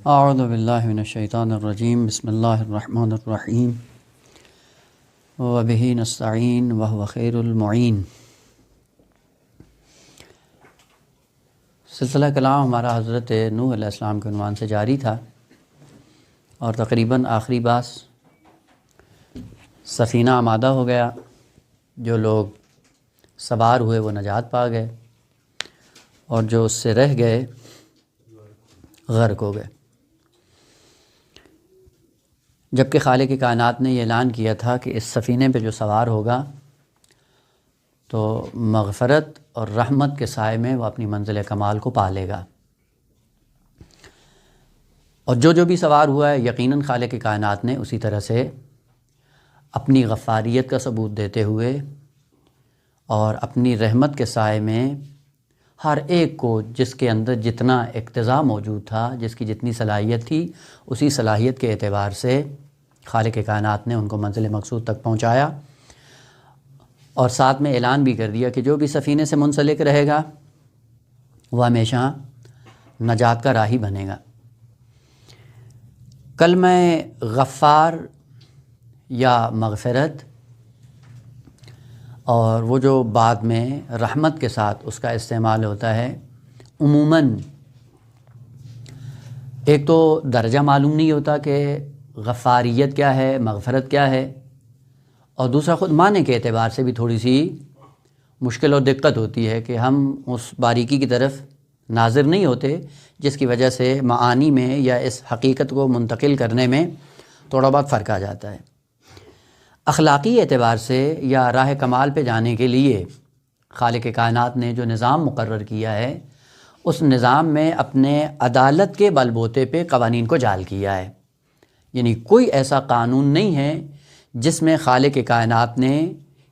اعوذ باللہ من الشیطان الرجیم بسم اللہ الرحمن الرحیم وبہ نستعین وہو خیر المعین۔ سلسلہ کلام ہمارا حضرت نوح علیہ السلام کے عنوان سے جاری تھا اور تقریباً آخری باس سفینہ آمادہ ہو گیا، جو لوگ سوار ہوئے وہ نجات پا گئے اور جو اس سے رہ گئے غرق ہو گئے، جبکہ خالق کائنات نے یہ اعلان کیا تھا کہ اس سفینے پہ جو سوار ہوگا تو مغفرت اور رحمت کے سائے میں وہ اپنی منزل کمال کو پا لے گا۔ اور جو بھی سوار ہوا ہے یقیناً خالق کائنات نے اسی طرح سے اپنی غفاریت کا ثبوت دیتے ہوئے اور اپنی رحمت کے سائے میں ہر ایک کو جس کے اندر جتنا اقتضا موجود تھا، جس کی جتنی صلاحیت تھی، اسی صلاحیت کے اعتبار سے خالق کائنات نے ان کو منزل مقصود تک پہنچایا، اور ساتھ میں اعلان بھی کر دیا کہ جو بھی سفینے سے منسلک رہے گا وہ ہمیشہ نجات کا راہی بنے گا۔ کلمہ غفار یا مغفرت اور وہ جو بعد میں رحمت کے ساتھ اس کا استعمال ہوتا ہے، عموماً ایک تو درجہ معلوم نہیں ہوتا کہ غفاریت کیا ہے، مغفرت کیا ہے، اور دوسرا خود معنی کے اعتبار سے بھی تھوڑی سی مشکل اور دقت ہوتی ہے کہ ہم اس باریکی کی طرف ناظر نہیں ہوتے، جس کی وجہ سے معانی میں یا اس حقیقت کو منتقل کرنے میں تھوڑا بہت فرق آ جاتا ہے۔ اخلاقی اعتبار سے یا راہ کمال پہ جانے کے لیے خالق کائنات نے جو نظام مقرر کیا ہے، اس نظام میں اپنے عدالت کے بل بوتے پہ قوانین کو جعل کیا ہے، یعنی کوئی ایسا قانون نہیں ہے جس میں خالق کائنات نے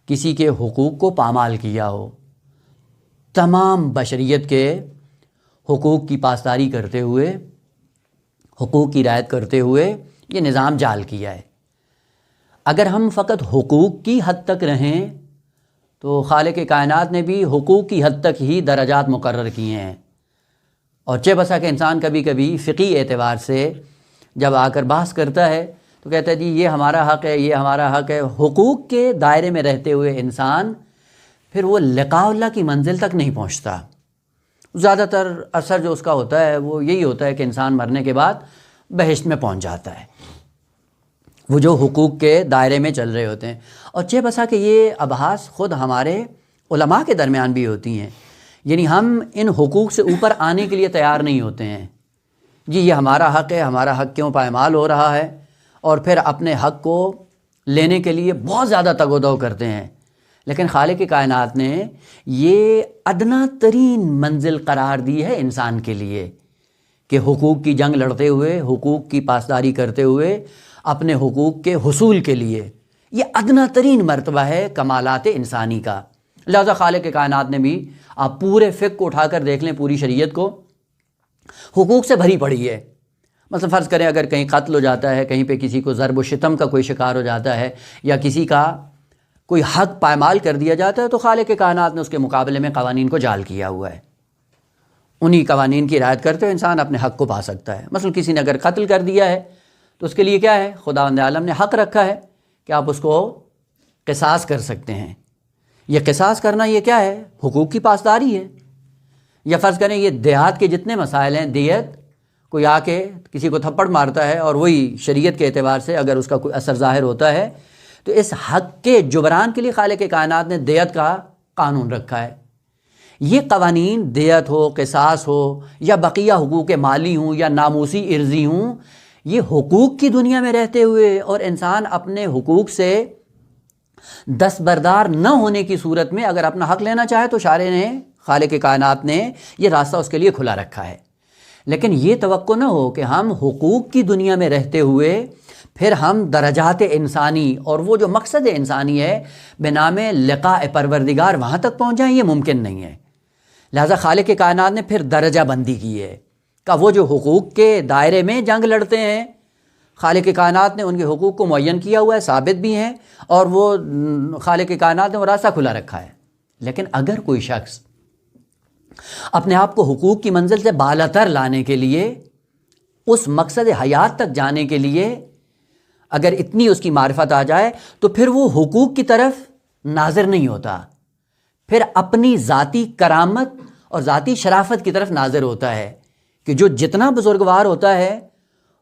کسی کے حقوق کو پامال کیا ہو۔ تمام بشریت کے حقوق کی پاسداری کرتے ہوئے، حقوق کی رعایت کرتے ہوئے یہ نظام جعل کیا ہے۔ اگر ہم فقط حقوق کی حد تک رہیں تو خالق کائنات نے بھی حقوق کی حد تک ہی درجات مقرر کیے ہیں، اور چہ بسا کہ انسان کبھی کبھی فقہی اعتبار سے جب آ کر بحث کرتا ہے تو کہتا ہے جی یہ ہمارا حق ہے، یہ ہمارا حق ہے۔ حقوق کے دائرے میں رہتے ہوئے انسان پھر وہ لقاء اللہ کی منزل تک نہیں پہنچتا۔ زیادہ تر اثر جو اس کا ہوتا ہے وہ یہی ہوتا ہے کہ انسان مرنے کے بعد بہشت میں پہنچ جاتا ہے، وہ جو حقوق کے دائرے میں چل رہے ہوتے ہیں۔ اور چہ بسا کہ یہ ابحاث خود ہمارے علماء کے درمیان بھی ہوتی ہیں، یعنی ہم ان حقوق سے اوپر آنے کے لیے تیار نہیں ہوتے ہیں، جی یہ ہمارا حق ہے، ہمارا حق کیوں پائمال ہو رہا ہے، اور پھر اپنے حق کو لینے کے لیے بہت زیادہ تگ و دو کرتے ہیں۔ لیکن خالق کائنات نے یہ ادنا ترین منزل قرار دی ہے انسان کے لیے کہ حقوق کی جنگ لڑتے ہوئے، حقوق کی پاسداری کرتے ہوئے اپنے حقوق کے حصول کے لیے، یہ ادنا ترین مرتبہ ہے کمالات انسانی کا۔ لہذا خالق کائنات نے بھی، آپ پورے فقہ کو اٹھا کر دیکھ لیں، پوری شریعت کو حقوق سے بھری پڑی ہے۔ مثلا فرض کریں اگر کہیں قتل ہو جاتا ہے، کہیں پہ کسی کو ضرب و شتم کا کوئی شکار ہو جاتا ہے، یا کسی کا کوئی حق پائمال کر دیا جاتا ہے، تو خالق کائنات نے اس کے مقابلے میں قوانین کو جعل کیا ہوا ہے۔ انہی قوانین کی رعایت کرتے ہوئے انسان اپنے حق کو پا سکتا ہے۔ مثلا کسی نے اگر قتل کر دیا ہے تو اس کے لیے کیا ہے، خداوند عالم نے حق رکھا ہے کہ آپ اس کو قصاص کر سکتے ہیں۔ یہ قصاص کرنا یہ کیا ہے، حقوق کی پاسداری ہے۔ یا فرض کریں یہ دیات کے جتنے مسائل ہیں، دیت، کوئی آ کے کسی کو تھپڑ مارتا ہے اور وہی شریعت کے اعتبار سے اگر اس کا کوئی اثر ظاہر ہوتا ہے تو اس حق کے جبران کے لیے خالق کائنات نے دیت کا قانون رکھا ہے۔ یہ قوانین دیت ہو، قصاص ہو، یا بقیہ حقوق مالی ہوں یا ناموسی عرضی ہوں، یہ حقوق کی دنیا میں رہتے ہوئے اور انسان اپنے حقوق سے دستبردار نہ ہونے کی صورت میں اگر اپنا حق لینا چاہے تو شارع نے، خالق کائنات نے یہ راستہ اس کے لیے کھلا رکھا ہے۔ لیکن یہ توقع نہ ہو کہ ہم حقوق کی دنیا میں رہتے ہوئے پھر ہم درجات انسانی اور وہ جو مقصد انسانی ہے بنام لقاء پروردگار وہاں تک پہنچ جائیں، یہ ممکن نہیں ہے۔ لہذا خالق کائنات نے پھر درجہ بندی کی ہے کہ وہ جو حقوق کے دائرے میں جنگ لڑتے ہیں، خالق کائنات نے ان کے حقوق کو معین کیا ہوا ہے، ثابت بھی ہیں، اور وہ خالق کائنات نے وہ راستہ کھلا رکھا ہے۔ لیکن اگر کوئی شخص اپنے آپ کو حقوق کی منزل سے بالاتر لانے کے لیے اس مقصد حیات تک جانے کے لیے اگر اتنی اس کی معرفت آ جائے تو پھر وہ حقوق کی طرف ناظر نہیں ہوتا، پھر اپنی ذاتی کرامت اور ذاتی شرافت کی طرف ناظر ہوتا ہے کہ جو جتنا بزرگوار ہوتا ہے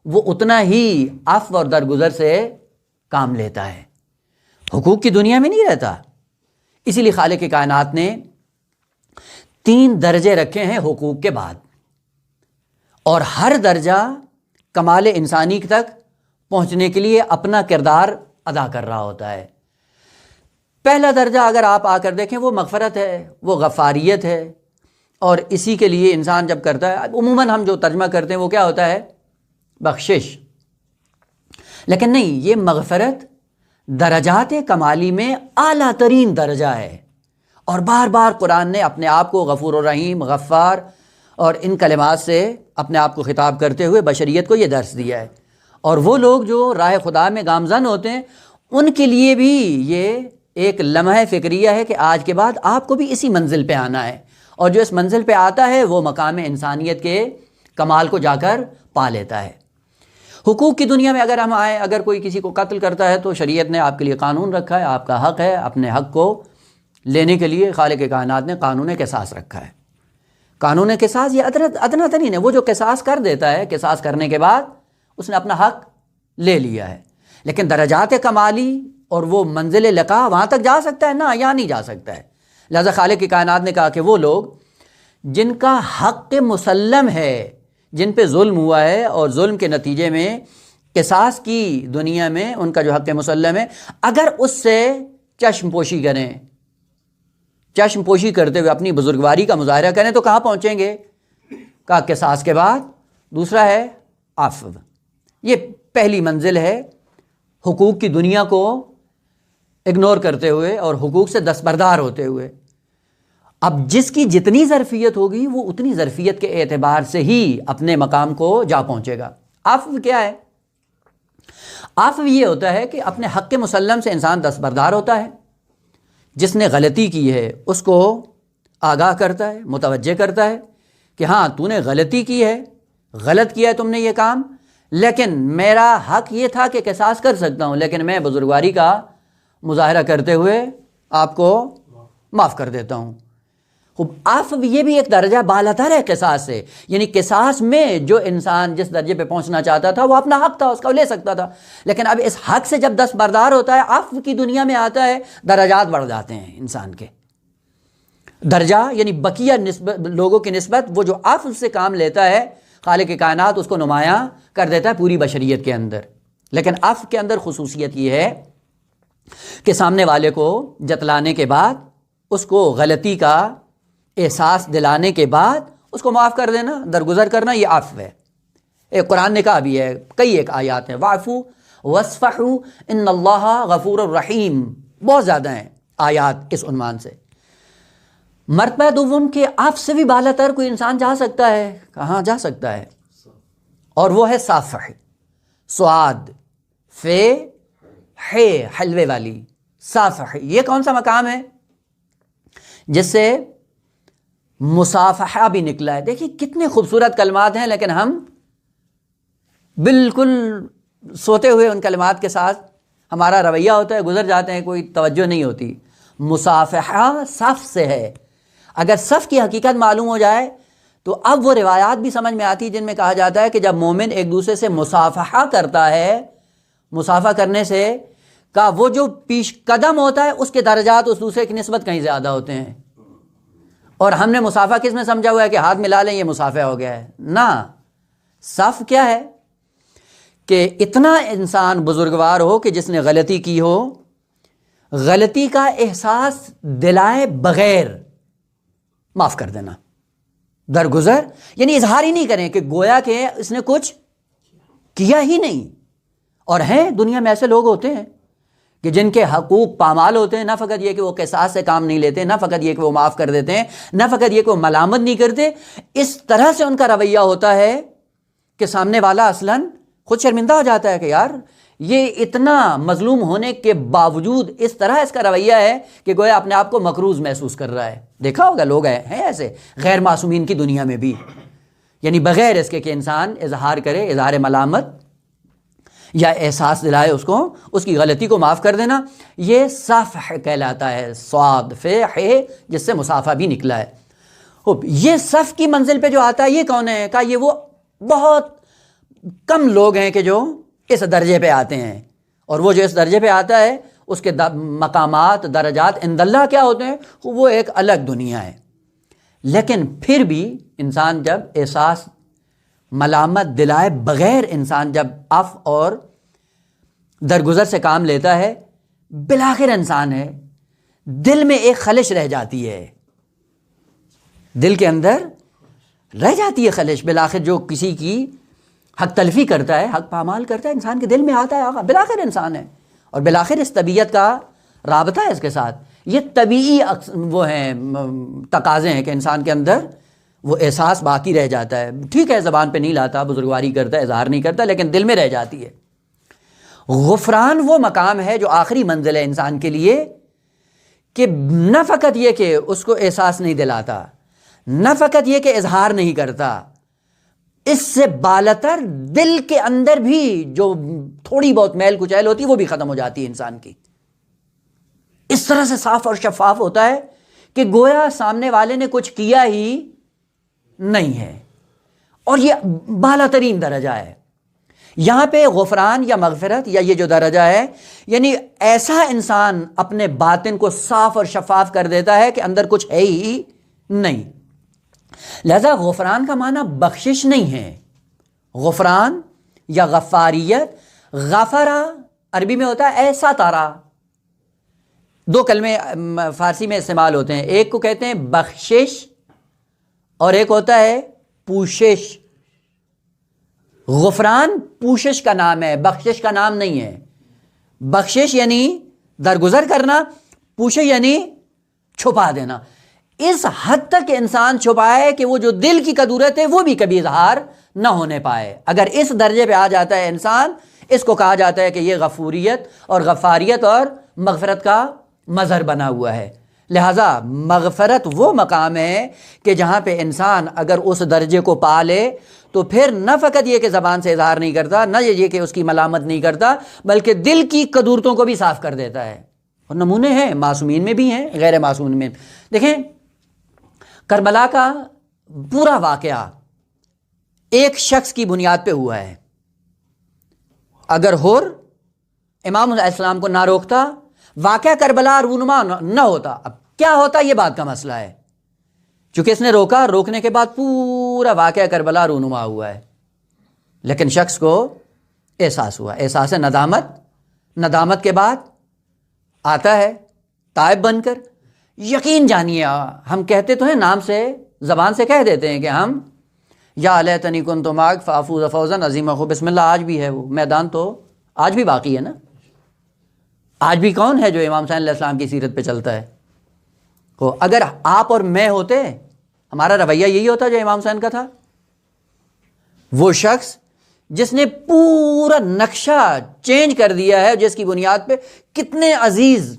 وہ اتنا ہی عفو اور درگزر سے کام لیتا ہے، حقوق کی دنیا میں نہیں رہتا۔ اسی لیے خالق کائنات نے 3 درجے رکھے ہیں حقوق کے بعد، اور ہر درجہ کمال انسانی تک پہنچنے کے لیے اپنا کردار ادا کر رہا ہوتا ہے۔ پہلا درجہ اگر آپ آ کر دیکھیں وہ مغفرت ہے، وہ غفاریت ہے، اور اسی کے لیے انسان جب کرتا ہے، عموماً ہم جو ترجمہ کرتے ہیں وہ کیا ہوتا ہے؟ بخشش۔ لیکن نہیں، یہ مغفرت درجات کمالی میں اعلیٰ ترین درجہ ہے، اور بار بار قرآن نے اپنے آپ کو غفور الرحیم، غفار اور ان کلمات سے اپنے آپ کو خطاب کرتے ہوئے بشریت کو یہ درس دیا ہے۔ اور وہ لوگ جو راہ خدا میں گامزن ہوتے ہیں ان کے لیے بھی یہ ایک لمحہ فکریہ ہے کہ آج کے بعد آپ کو بھی اسی منزل پہ آنا ہے، اور جو اس منزل پہ آتا ہے وہ مقام انسانیت کے کمال کو جا کر پا لیتا ہے۔ حقوق کی دنیا میں اگر ہم آئیں، اگر کوئی کسی کو قتل کرتا ہے تو شریعت نے آپ کے لیے قانون رکھا ہے، آپ کا حق ہے، اپنے حق کو لینے کے لیے خالق کائنات نے قانون قصاص رکھا ہے۔ قانون قصاص یہ ادنیٰ ترین ہے، وہ جو قصاص کر دیتا ہے، قصاص کرنے کے بعد اس نے اپنا حق لے لیا ہے۔ لیکن درجات کمالی اور وہ منزل لقا وہاں تک جا سکتا ہے نہ، یا نہیں جا سکتا ہے۔ لہذا خالق کی کائنات نے کہا کہ وہ لوگ جن کا حق مسلم ہے، جن پہ ظلم ہوا ہے اور ظلم کے نتیجے میں قصاص کی دنیا میں ان کا جو حق مسلم ہے، اگر اس سے چشم پوشی کریں، چشم پوشی کرتے ہوئے اپنی بزرگواری کا مظاہرہ کریں تو کہاں پہنچیں گے؟ کہا قصاص کے بعد دوسرا ہے عفو۔ یہ پہلی منزل ہے حقوق کی دنیا کو اگنور کرتے ہوئے اور حقوق سے دستبردار ہوتے ہوئے۔ اب جس کی جتنی ظرفیت ہوگی وہ اتنی ظرفیت کے اعتبار سے ہی اپنے مقام کو جا پہنچے گا۔ عفو کیا ہے؟ عفو یہ ہوتا ہے کہ اپنے حق مسلم سے انسان دستبردار ہوتا ہے، جس نے غلطی کی ہے اس کو آگاہ کرتا ہے، متوجہ کرتا ہے کہ ہاں تو نے غلطی کی ہے، غلط کیا ہے تم نے یہ کام، لیکن میرا حق یہ تھا کہ قصاص کر سکتا ہوں، لیکن میں بزرگواری کا مظاہرہ کرتے ہوئے آپ کو معاف کر دیتا ہوں۔ خوب، عفو یہ بھی ایک درجہ بالاتر ہے قصاص سے، یعنی قصاص میں جو انسان جس درجے پہ پہنچنا چاہتا تھا وہ اپنا حق تھا، اس کا لے سکتا تھا، لیکن اب اس حق سے جب دستبردار ہوتا ہے، عفو کی دنیا میں آتا ہے، درجات بڑھ جاتے ہیں انسان کے۔ درجہ یعنی بقیہ لوگوں کی نسبت وہ جو عفو سے کام لیتا ہے، خالق کائنات اس کو نمایاں کر دیتا ہے پوری بشریت کے اندر۔ لیکن عفو کے اندر خصوصیت یہ ہے کہ سامنے والے کو جتلانے کے بعد، اس کو غلطی کا احساس دلانے کے بعد اس کو معاف کر دینا، درگزر کرنا، یہ عفو ہے۔ ایک قرآن نے کہا بھی ہے، کئی ایک آیات ہیں، وَاعْفُوا وَاصْفَحُوا إِنَّ اللَّهَ غَفُورٌ رَحِيمٌ، بہت زیادہ ہیں آیات اس عنوان سے۔ مرتبہ دوم کے عفو سے بھی بالاتر کوئی انسان جا سکتا ہے، کہاں جا سکتا ہے؟ اور وہ ہے صافح، سعاد فے ہے حلوے والی صافح۔ یہ کون سا مقام ہے جس سے مصافحہ بھی نکلا ہے؟ دیکھیے کتنے خوبصورت کلمات ہیں، لیکن ہم بالکل سوتے ہوئے ان کلمات کے ساتھ ہمارا رویہ ہوتا ہے، گزر جاتے ہیں، کوئی توجہ نہیں ہوتی۔ مصافحہ صف سے ہے۔ اگر صف کی حقیقت معلوم ہو جائے تو اب وہ روایات بھی سمجھ میں آتی جن میں کہا جاتا ہے کہ جب مومن ایک دوسرے سے مصافحہ کرتا ہے، مصافحہ کرنے سے کا وہ جو پیش قدم ہوتا ہے اس کے درجات اس دوسرے کی نسبت کہیں زیادہ ہوتے ہیں۔ اور ہم نے مصافحہ کس میں سمجھا ہوا ہے کہ ہاتھ ملا لیں یہ مصافحہ ہو گیا ہے؟ نہ، صف کیا ہے کہ اتنا انسان بزرگوار ہو کہ جس نے غلطی کی ہو، غلطی کا احساس دلائے بغیر معاف کر دینا، درگزر، یعنی اظہار ہی نہیں کریں کہ گویا کہ اس نے کچھ کیا ہی نہیں۔ اور ہیں دنیا میں ایسے لوگ ہوتے ہیں کہ جن کے حقوق پامال ہوتے ہیں، نہ فقط یہ کہ وہ قصاص سے کام نہیں لیتے، نہ فقط یہ کہ وہ معاف کر دیتے ہیں، نہ فقط یہ کہ وہ ملامت نہیں کرتے، اس طرح سے ان کا رویہ ہوتا ہے کہ سامنے والا اصلاً خود شرمندہ ہو جاتا ہے کہ یار یہ اتنا مظلوم ہونے کے باوجود اس طرح اس کا رویہ ہے کہ گویا اپنے آپ کو مقروض محسوس کر رہا ہے۔ دیکھا ہوگا لوگ ہیں ایسے غیر معصومین کی دنیا میں بھی یعنی بغیر اس کے کہ انسان اظہار کرے، اظہار ملامت یا احساس دلائے اس کو، اس کی غلطی کو معاف کر دینا، یہ صفح کہلاتا ہے، صاد فہ جس سے مصافحہ بھی نکلا ہے۔ یہ صف کی منزل پہ جو آتا ہے یہ کون ہے؟ کہا یہ وہ بہت کم لوگ ہیں کہ جو اس درجے پہ آتے ہیں، اور وہ جو اس درجے پہ آتا ہے اس کے مقامات، درجات عند اللہ کیا ہوتے ہیں؟ وہ ایک الگ دنیا ہے۔ لیکن پھر بھی انسان جب احساس ملامت دلائے بغیر انسان جب عفو اور درگزر سے کام لیتا ہے، بالآخر انسان ہے، دل میں ایک خلش رہ جاتی ہے، دل کے اندر رہ جاتی ہے خلش، بالآخر جو کسی کی حق تلفی کرتا ہے، حق پامال کرتا ہے، انسان کے دل میں آتا ہے آقا بالآخر انسان ہے، اور بالآخر اس طبیعت کا رابطہ ہے اس کے ساتھ۔ یہ طبیعی وہ ہیں تقاضے ہیں کہ انسان کے اندر وہ احساس باقی رہ جاتا ہے، ٹھیک ہے زبان پہ نہیں لاتا، بزرگواری کرتا ہے، اظہار نہیں کرتا، لیکن دل میں رہ جاتی ہے۔ غفران وہ مقام ہے جو آخری منزل ہے انسان کے لیے، کہ نہ فقط یہ کہ اس کو احساس نہیں دلاتا، نہ فقط یہ کہ اظہار نہیں کرتا، اس سے بالاتر دل کے اندر بھی جو تھوڑی بہت میل کچیل ہوتی ہے وہ بھی ختم ہو جاتی ہے انسان کی۔ اس طرح سے صاف اور شفاف ہوتا ہے کہ گویا سامنے والے نے کچھ کیا ہی نہیں ہے، اور یہ بالا ترین درجہ ہے۔ یہاں پہ غفران یا مغفرت یا یہ جو درجہ ہے، یعنی ایسا انسان اپنے باطن کو صاف اور شفاف کر دیتا ہے کہ اندر کچھ ہے ہی نہیں۔ لہذا غفران کا معنی بخشش نہیں ہے، غفران یا غفاریت، غفرا عربی میں ہوتا ہے ایسا تارا، دو کلمے فارسی میں استعمال ہوتے ہیں، ایک کو کہتے ہیں بخشش اور ایک ہوتا ہے پوشش۔ غفران پوشش کا نام ہے، بخشش کا نام نہیں ہے۔ بخشش یعنی درگزر کرنا، پوشش یعنی چھپا دینا۔ اس حد تک انسان چھپائے کہ وہ جو دل کی کدورت ہے وہ بھی کبھی اظہار نہ ہونے پائے۔ اگر اس درجے پہ آ جاتا ہے انسان، اس کو کہا جاتا ہے کہ یہ غفوریت اور غفاریت اور مغفرت کا مظہر بنا ہوا ہے۔ لہٰذا مغفرت وہ مقام ہے کہ جہاں پہ انسان اگر اس درجے کو پا لے تو پھر نہ فقط یہ کہ زبان سے اظہار نہیں کرتا، نہ یہ کہ اس کی ملامت نہیں کرتا، بلکہ دل کی قدورتوں کو بھی صاف کر دیتا ہے۔ اور نمونے ہیں، معصومین میں بھی ہیں، غیر معصومین میں۔ دیکھیں کربلا کا پورا واقعہ ایک شخص کی بنیاد پہ ہوا ہے۔ اگر حر امام علیہ السلام کو نہ روکتا، واقعہ کربلا رونما نہ ہوتا، اب کیا ہوتا یہ بات کا مسئلہ ہے۔ چونکہ اس نے روکا، روکنے کے بعد پورا واقعہ کربلا رونما ہوا ہے، لیکن شخص کو احساس ہوا، احساس ندامت، ندامت کے بعد آتا ہے تائب بن کر۔ یقین جانیے، ہم کہتے تو ہیں نام سے، زبان سے کہہ دیتے ہیں کہ ہم یا لیتنی کنت معک فافوز فوزا عظیما، خو بسم اللہ آج بھی ہے، وہ میدان تو آج بھی باقی ہے نا۔ آج بھی کون ہے جو امام حسین علیہ السلام کی سیرت پہ چلتا ہے؟ تو اگر آپ اور میں ہوتے، ہمارا رویہ یہی ہوتا جو امام حسین کا تھا۔ وہ شخص جس نے پورا نقشہ چینج کر دیا ہے، جس کی بنیاد پہ کتنے عزیز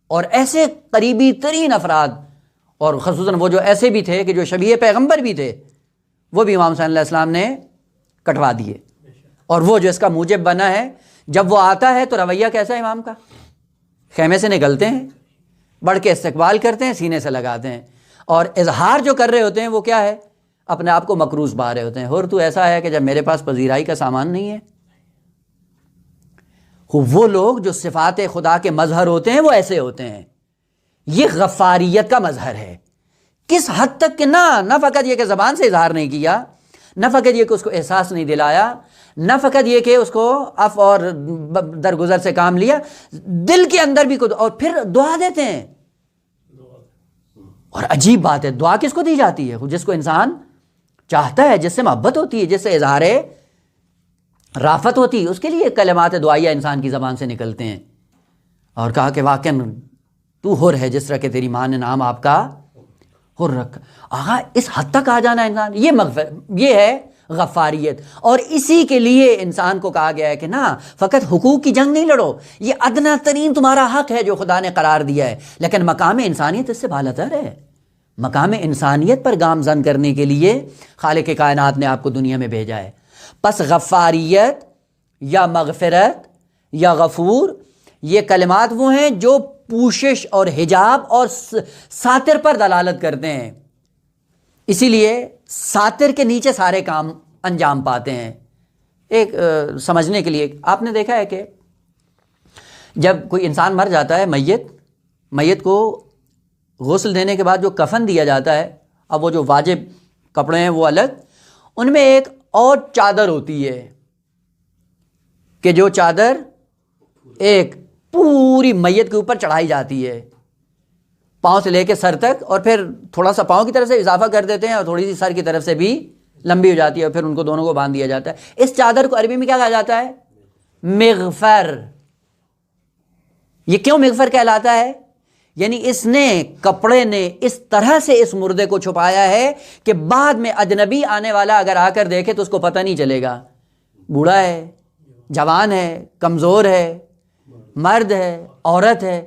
اور ایسے قریبی ترین افراد، اور خصوصاً وہ جو ایسے بھی تھے کہ جو شبیہ پیغمبر بھی تھے، وہ بھی امام حسین علیہ السلام نے کٹوا دیے۔ اور وہ جو اس کا موجب بنا ہے، جب وہ آتا ہے تو رویہ کیسا ہے امام کا؟ خیمے سے نکلتے ہیں، بڑھ کے استقبال کرتے ہیں، سینے سے لگاتے ہیں، اور اظہار جو کر رہے ہوتے ہیں وہ کیا ہے؟ اپنے آپ کو مکروز پا رہے ہوتے ہیں۔ اور تو ایسا ہے کہ جب میرے پاس پذیرائی کا سامان نہیں ہے۔ وہ لوگ جو صفات خدا کے مظہر ہوتے ہیں وہ ایسے ہوتے ہیں۔ یہ غفاریت کا مظہر ہے۔ کس حد تک کہ نہ فقط یہ کہ زبان سے اظہار نہیں کیا، نہ فقط یہ کہ اس کو احساس نہیں دلایا، نہ فقط یہ کہ اس کو عفو اور درگزر سے کام لیا، دل کے اندر بھی اور پھر دعا دیتے ہیں۔ اور عجیب بات ہے، دعا کس کو دی جاتی ہے؟ جس کو انسان چاہتا ہے، جس سے محبت ہوتی ہے، جس سے اظہار رافت ہوتی ہے، اس کے لیے کلمات دعائیہ انسان کی زبان سے نکلتے ہیں۔ اور کہا کہ واقعاً تو حر ہے، جس طرح کہ تیری ماں نے نام آپ کا حر رکھا۔ آہا، اس حد تک آ جانا انسان، یہ ہے غفاریت۔ اور اسی کے لیے انسان کو کہا گیا ہے کہ نہ فقط حقوق کی جنگ نہیں لڑو، یہ ادنا ترین تمہارا حق ہے جو خدا نے قرار دیا ہے، لیکن مقام انسانیت اس سے بالاتر ہے۔ مقام انسانیت پر گامزن کرنے کے لیے خالق کائنات نے آپ کو دنیا میں بھیجا ہے۔ پس غفاریت یا مغفرت یا غفور یہ کلمات وہ ہیں جو پوشش اور حجاب اور ساتر پر دلالت کرتے ہیں، اسی لیے ساتر کے نیچے سارے کام انجام پاتے ہیں۔ ایک سمجھنے کے لیے آپ نے دیکھا ہے کہ جب کوئی انسان مر جاتا ہے، میت کو غسل دینے کے بعد جو کفن دیا جاتا ہے، اب وہ جو واجب کپڑے ہیں وہ الگ، ان میں ایک اور چادر ہوتی ہے کہ جو چادر ایک پوری میت کے اوپر چڑھائی جاتی ہے، پاؤں سے لے کے سر تک، اور پھر تھوڑا سا پاؤں کی طرف سے اضافہ کر دیتے ہیں اور تھوڑی سی سر کی طرف سے بھی لمبی ہو جاتی ہے، اور پھر ان کو دونوں کو باندھ دیا جاتا ہے۔ اس چادر کو عربی میں کیا کہا جاتا ہے؟ مغفر۔ یہ کیوں مغفر کہلاتا ہے؟ یعنی اس نے کپڑے نے اس طرح سے اس مردے کو چھپایا ہے کہ بعد میں اجنبی آنے والا اگر آ کر دیکھے تو اس کو پتہ نہیں چلے گا بوڑھا ہے، جوان ہے، کمزور ہے، مرد ہے، عورت ہے۔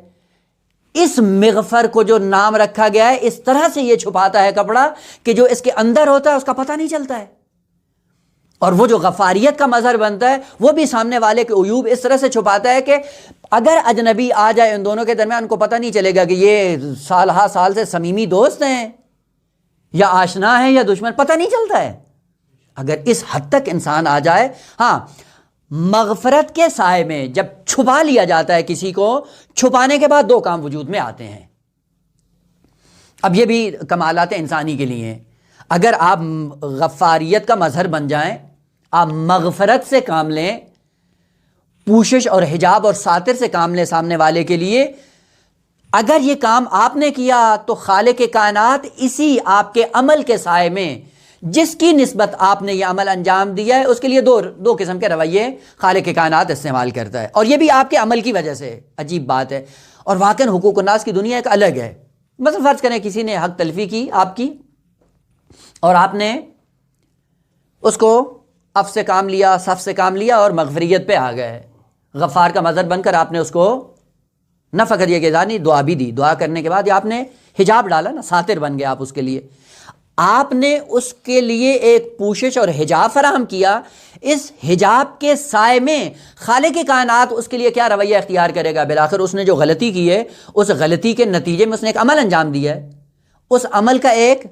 اس مغفر کو جو نام رکھا گیا ہے، اس طرح سے یہ چھپاتا ہے کپڑا کہ جو اس کے اندر ہوتا ہے اس کا پتہ نہیں چلتا ہے، اور وہ جو غفاریت کا مظہر بنتا ہے وہ بھی سامنے والے کے عیوب اس طرح سے چھپاتا ہے کہ اگر اجنبی آ جائے ان دونوں کے درمیان، ان کو پتہ نہیں چلے گا کہ یہ سالہ سال سے صمیمی دوست ہیں یا آشنا ہیں یا دشمن، پتہ نہیں چلتا ہے اگر اس حد تک انسان آ جائے۔ ہاں، مغفرت کے سائے میں جب چھپا لیا جاتا ہے کسی کو، چھپانے کے بعد دو کام وجود میں آتے ہیں۔ اب یہ بھی کمالات انسانی کے لیے ہیں۔ اگر آپ غفاریت کا مظہر بن جائیں، آپ مغفرت سے کام لیں، پوشش اور حجاب اور ساتر سے کام لیں سامنے والے کے لیے، اگر یہ کام آپ نے کیا تو خالق کائنات اسی آپ کے عمل کے سائے میں جس کی نسبت آپ نے یہ عمل انجام دیا ہے، اس کے لیے دو قسم کے رویے خالق کائنات استعمال کرتا ہے، اور یہ بھی آپ کے عمل کی وجہ سے۔ عجیب بات ہے، اور واقعاً حقوق الناس کی دنیا ایک الگ ہے۔ مثلا فرض کریں کسی نے حق تلفی کی آپ کی، اور آپ نے اس کو اف سے کام لیا، صف سے کام لیا اور مغفریت پہ آ گئے، غفار کا مظہر بن کر آپ نے اس کو نہ فقط یہ کہ نہیں، دعا بھی دی، دعا کرنے کے بعد آپ نے حجاب ڈالا نا، ساتر بن گیا آپ اس کے لیے، آپ نے اس کے لیے ایک پوشش اور حجاب فراہم کیا۔ اس حجاب کے سائے میں خالق کائنات اس کے لیے کیا رویہ اختیار کرے گا؟ بالآخر اس نے جو غلطی کی ہے، اس غلطی کے نتیجے میں اس نے ایک عمل انجام دیا ہے، اس عمل کا ایک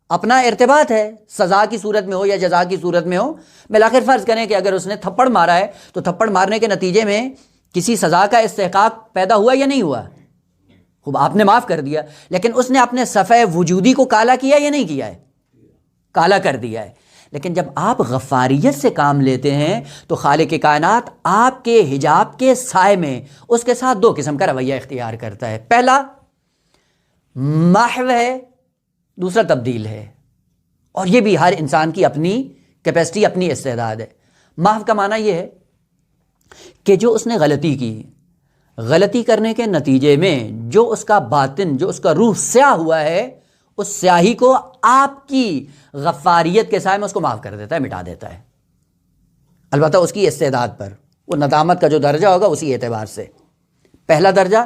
اپنا ارتباط ہے، سزا کی صورت میں ہو یا جزا کی صورت میں ہو۔ بالآخر فرض کریں کہ اگر اس نے تھپڑ مارا ہے تو تھپڑ مارنے کے نتیجے میں کسی سزا کا استحقاق پیدا ہوا یا نہیں ہوا؟ خوب، آپ نے معاف کر دیا، لیکن اس نے اپنے صفحہ وجودی کو کالا کیا یا نہیں کیا ہے؟ کالا کر دیا ہے۔ لیکن جب آپ غفاریت سے کام لیتے ہیں تو خالق کائنات آپ کے حجاب کے سائے میں اس کے ساتھ دو قسم کا رویہ اختیار کرتا ہے۔ پہلا محو ہے، دوسرا تبدیل ہے، اور یہ بھی ہر انسان کی اپنی کیپیسٹی، اپنی استعداد ہے۔ محو کا معنی یہ ہے کہ جو اس نے غلطی کی، غلطی کرنے کے نتیجے میں جو اس کا باطن، جو اس کا روح سیاہ ہوا ہے، اس سیاہی کو آپ کی غفاریت کے سائے میں اس کو معاف کر دیتا ہے، مٹا دیتا ہے، البتہ اس کی استعداد پر۔ وہ ندامت کا جو درجہ ہوگا اسی اعتبار سے۔ پہلا درجہ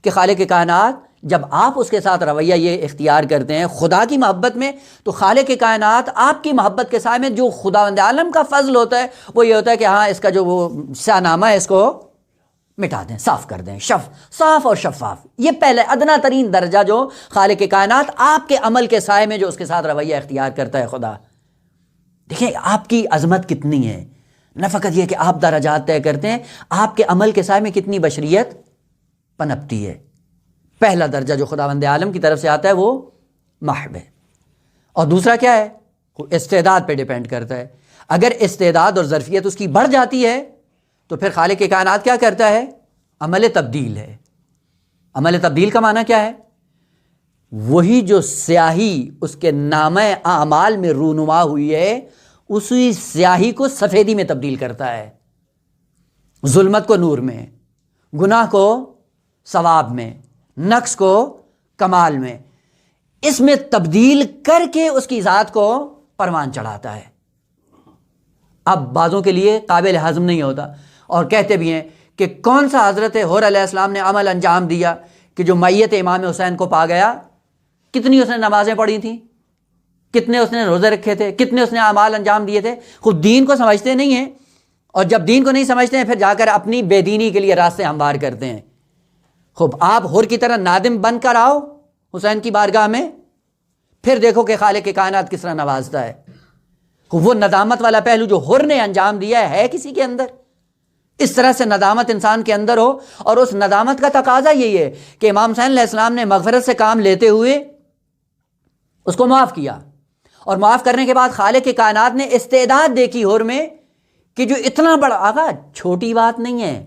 کہ خالق کائنات جب آپ اس کے ساتھ رویہ یہ اختیار کرتے ہیں خدا کی محبت میں، تو خالق کائنات آپ کی محبت کے سائے میں جو خداوند عالم کا فضل ہوتا ہے وہ یہ ہوتا ہے کہ ہاں اس کا جو وہ سیاہ نامہ ہے اس کو مٹا دیں، صاف کر دیں، صاف اور شفاف۔ یہ پہلے ادنا ترین درجہ جو خالق کائنات آپ کے عمل کے سائے میں جو اس کے ساتھ رویہ اختیار کرتا ہے خدا۔ دیکھیں آپ کی عظمت کتنی ہے، نہ فقط یہ کہ آپ درجات طے کرتے ہیں، آپ کے عمل کے سائے میں کتنی بشریت پنپتی ہے۔ پہلا درجہ جو خداوند عالم کی طرف سے آتا ہے وہ محب ہے، اور دوسرا کیا ہے؟ استعداد پہ ڈیپینڈ کرتا ہے۔ اگر استعداد اور ظرفیت اس کی بڑھ جاتی ہے تو پھر خالق کائنات کیا کرتا ہے؟ عمل تبدیل ہے۔ عمل تبدیل کا معنی کیا ہے؟ وہی جو سیاہی اس کے نامہ اعمال میں رونما ہوئی ہے، اسی سیاہی کو سفیدی میں تبدیل کرتا ہے، ظلمت کو نور میں، گناہ کو ثواب میں، نقص کو کمال میں، اس میں تبدیل کر کے اس کی ذات کو پروان چڑھاتا ہے۔ اب بعضوں کے لیے قابل ہضم نہیں ہوتا، اور کہتے بھی ہیں کہ کون سا حضرت حور علیہ السلام نے عمل انجام دیا کہ جو میت امام حسین کو پا گیا، کتنی اس نے نمازیں پڑھی تھیں، کتنے اس نے روزے رکھے تھے، کتنے اس نے اعمال انجام دیے تھے. خود دین کو سمجھتے نہیں ہیں، اور جب دین کو نہیں سمجھتے ہیں پھر جا کر اپنی بے دینی کے لیے راستے ہموار کرتے ہیں. خوب آپ حر کی طرح نادم بن کر آؤ حسین کی بارگاہ میں، پھر دیکھو کہ خالق کائنات کس طرح نوازتا ہے. وہ ندامت والا پہلو جو حر نے انجام دیا ہے کسی کے اندر، اس طرح سے ندامت انسان کے اندر ہو. اور اس ندامت کا تقاضا یہی ہے کہ امام حسین علیہ السلام نے مغفرت سے کام لیتے ہوئے اس کو معاف کیا، اور معاف کرنے کے بعد خالق کائنات نے استعداد دیکھی حر میں کہ جو اتنا بڑا، آقا چھوٹی بات نہیں ہے.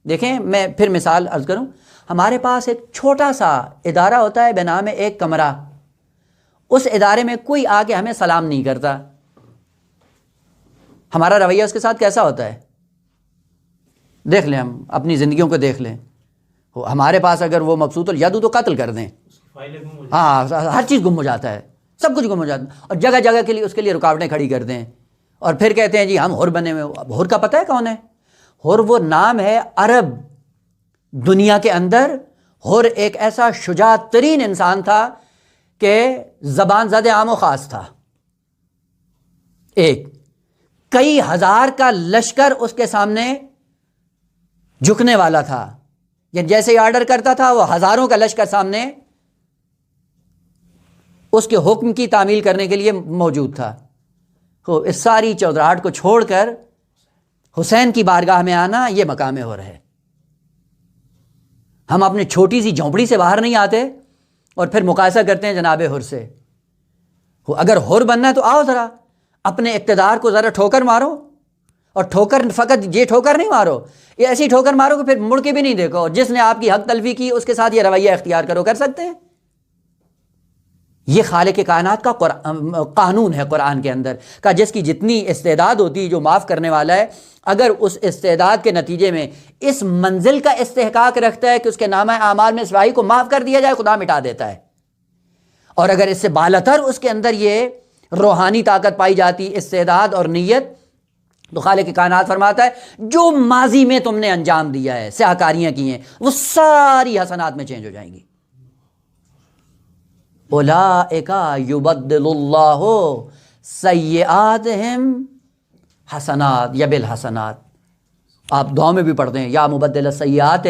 دیکھیں میں پھر مثال عرض کروں، ہمارے پاس ایک چھوٹا سا ادارہ ہوتا ہے بنام ایک کمرہ، اس ادارے میں کوئی آ کے ہمیں سلام نہیں کرتا، ہمارا رویہ اس کے ساتھ کیسا ہوتا ہے؟ دیکھ لیں، ہم اپنی زندگیوں کو دیکھ لیں. ہمارے پاس اگر وہ مبسوط الید ہو تو قتل کر دیں، ہاں ہر چیز گم ہو جاتا ہے، سب کچھ گم ہو جاتا ہے، اور جگہ جگہ کے لیے اس کے لیے رکاوٹیں کھڑی کر دیں، اور پھر کہتے ہیں جی ہم حر بنے ہوئے. اب حر کا پتہ ہے کون ہے؟ حر وہ نام ہے عرب دنیا کے اندر. حر ایک ایسا شجاع ترین انسان تھا کہ زبان زد عام و خاص تھا. ایک کئی ہزار کا لشکر اس کے سامنے جھکنے والا تھا، یعنی جیسے ہی آرڈر کرتا تھا وہ ہزاروں کا لشکر سامنے اس کے حکم کی تعمیل کرنے کے لیے موجود تھا. تو اس ساری چودراہٹ کو چھوڑ کر حسین کی بارگاہ میں آنا یہ مقام حر ہے. ہم اپنے چھوٹی سی جھونپڑی سے باہر نہیں آتے اور پھر مقایسہ کرتے ہیں جناب حر سے. اگر حر بننا ہے تو آؤ ذرا اپنے اقتدار کو ذرا ٹھوکر مارو، اور ٹھوکر فقط یہ ٹھوکر نہیں مارو، یہ ایسی ٹھوکر مارو کہ پھر مڑ کے بھی نہیں دیکھو. جس نے آپ کی حق تلفی کی اس کے ساتھ یہ رویہ اختیار کرو، کر سکتے ہیں؟ یہ خالق کائنات کا قانون ہے قرآن کے اندر کا، جس کی جتنی استعداد ہوتی ہے جو معاف کرنے والا ہے، اگر اس استعداد کے نتیجے میں اس منزل کا استحقاق رکھتا ہے کہ اس کے نامہ اعمال میں سواہی کو معاف کر دیا جائے، خدا مٹا دیتا ہے. اور اگر اس سے بالاتر اس کے اندر یہ روحانی طاقت پائی جاتی، استعداد اور نیت، تو خالق کائنات فرماتا ہے جو ماضی میں تم نے انجام دیا ہے، سیاہکاریاں کی ہیں، وہ ساری حسنات میں چینج ہو جائیں گی. اولئک یبدل اللہ سیئاتہم حسنات یا بالحسنات. آپ دعا میں بھی پڑھتے ہیں یا مبدل السیئات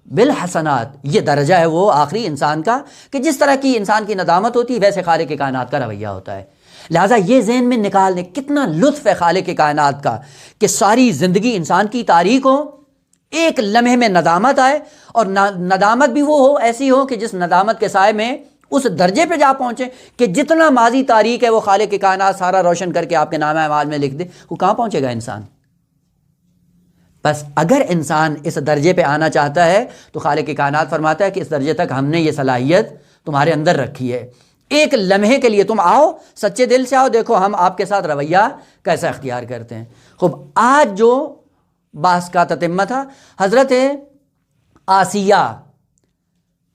بالحسنات. یہ درجہ ہے وہ آخری انسان کا کہ جس طرح کی انسان کی ندامت ہوتی ہے ویسے خالق کائنات کا رویہ ہوتا ہے. لہٰذا یہ ذہن میں نکال دیں کتنا لطف ہے خالق کائنات کا کہ ساری زندگی انسان کی تاریخ ہو، ایک لمحے میں ندامت آئے، اور ندامت بھی وہ ہو ایسی ہو کہ جس ندامت کے سائے میں اس درجے پہ جا پہنچے کہ جتنا ماضی تاریخ ہے وہ خالق کائنات سارا روشن کر کے آپ کے نامہ اعمال میں لکھ دے. وہ کہاں پہنچے گا انسان؟ بس اگر انسان اس درجے پہ آنا چاہتا ہے تو خالق کائنات فرماتا ہے کہ اس درجے تک ہم نے یہ صلاحیت تمہارے اندر رکھی ہے. ایک لمحے کے لیے تم آؤ، سچے دل سے آؤ، دیکھو ہم آپ کے ساتھ رویہ کیسا اختیار کرتے ہیں. خوب آج جو بحث کا تتمہ تھا، حضرت آسیہ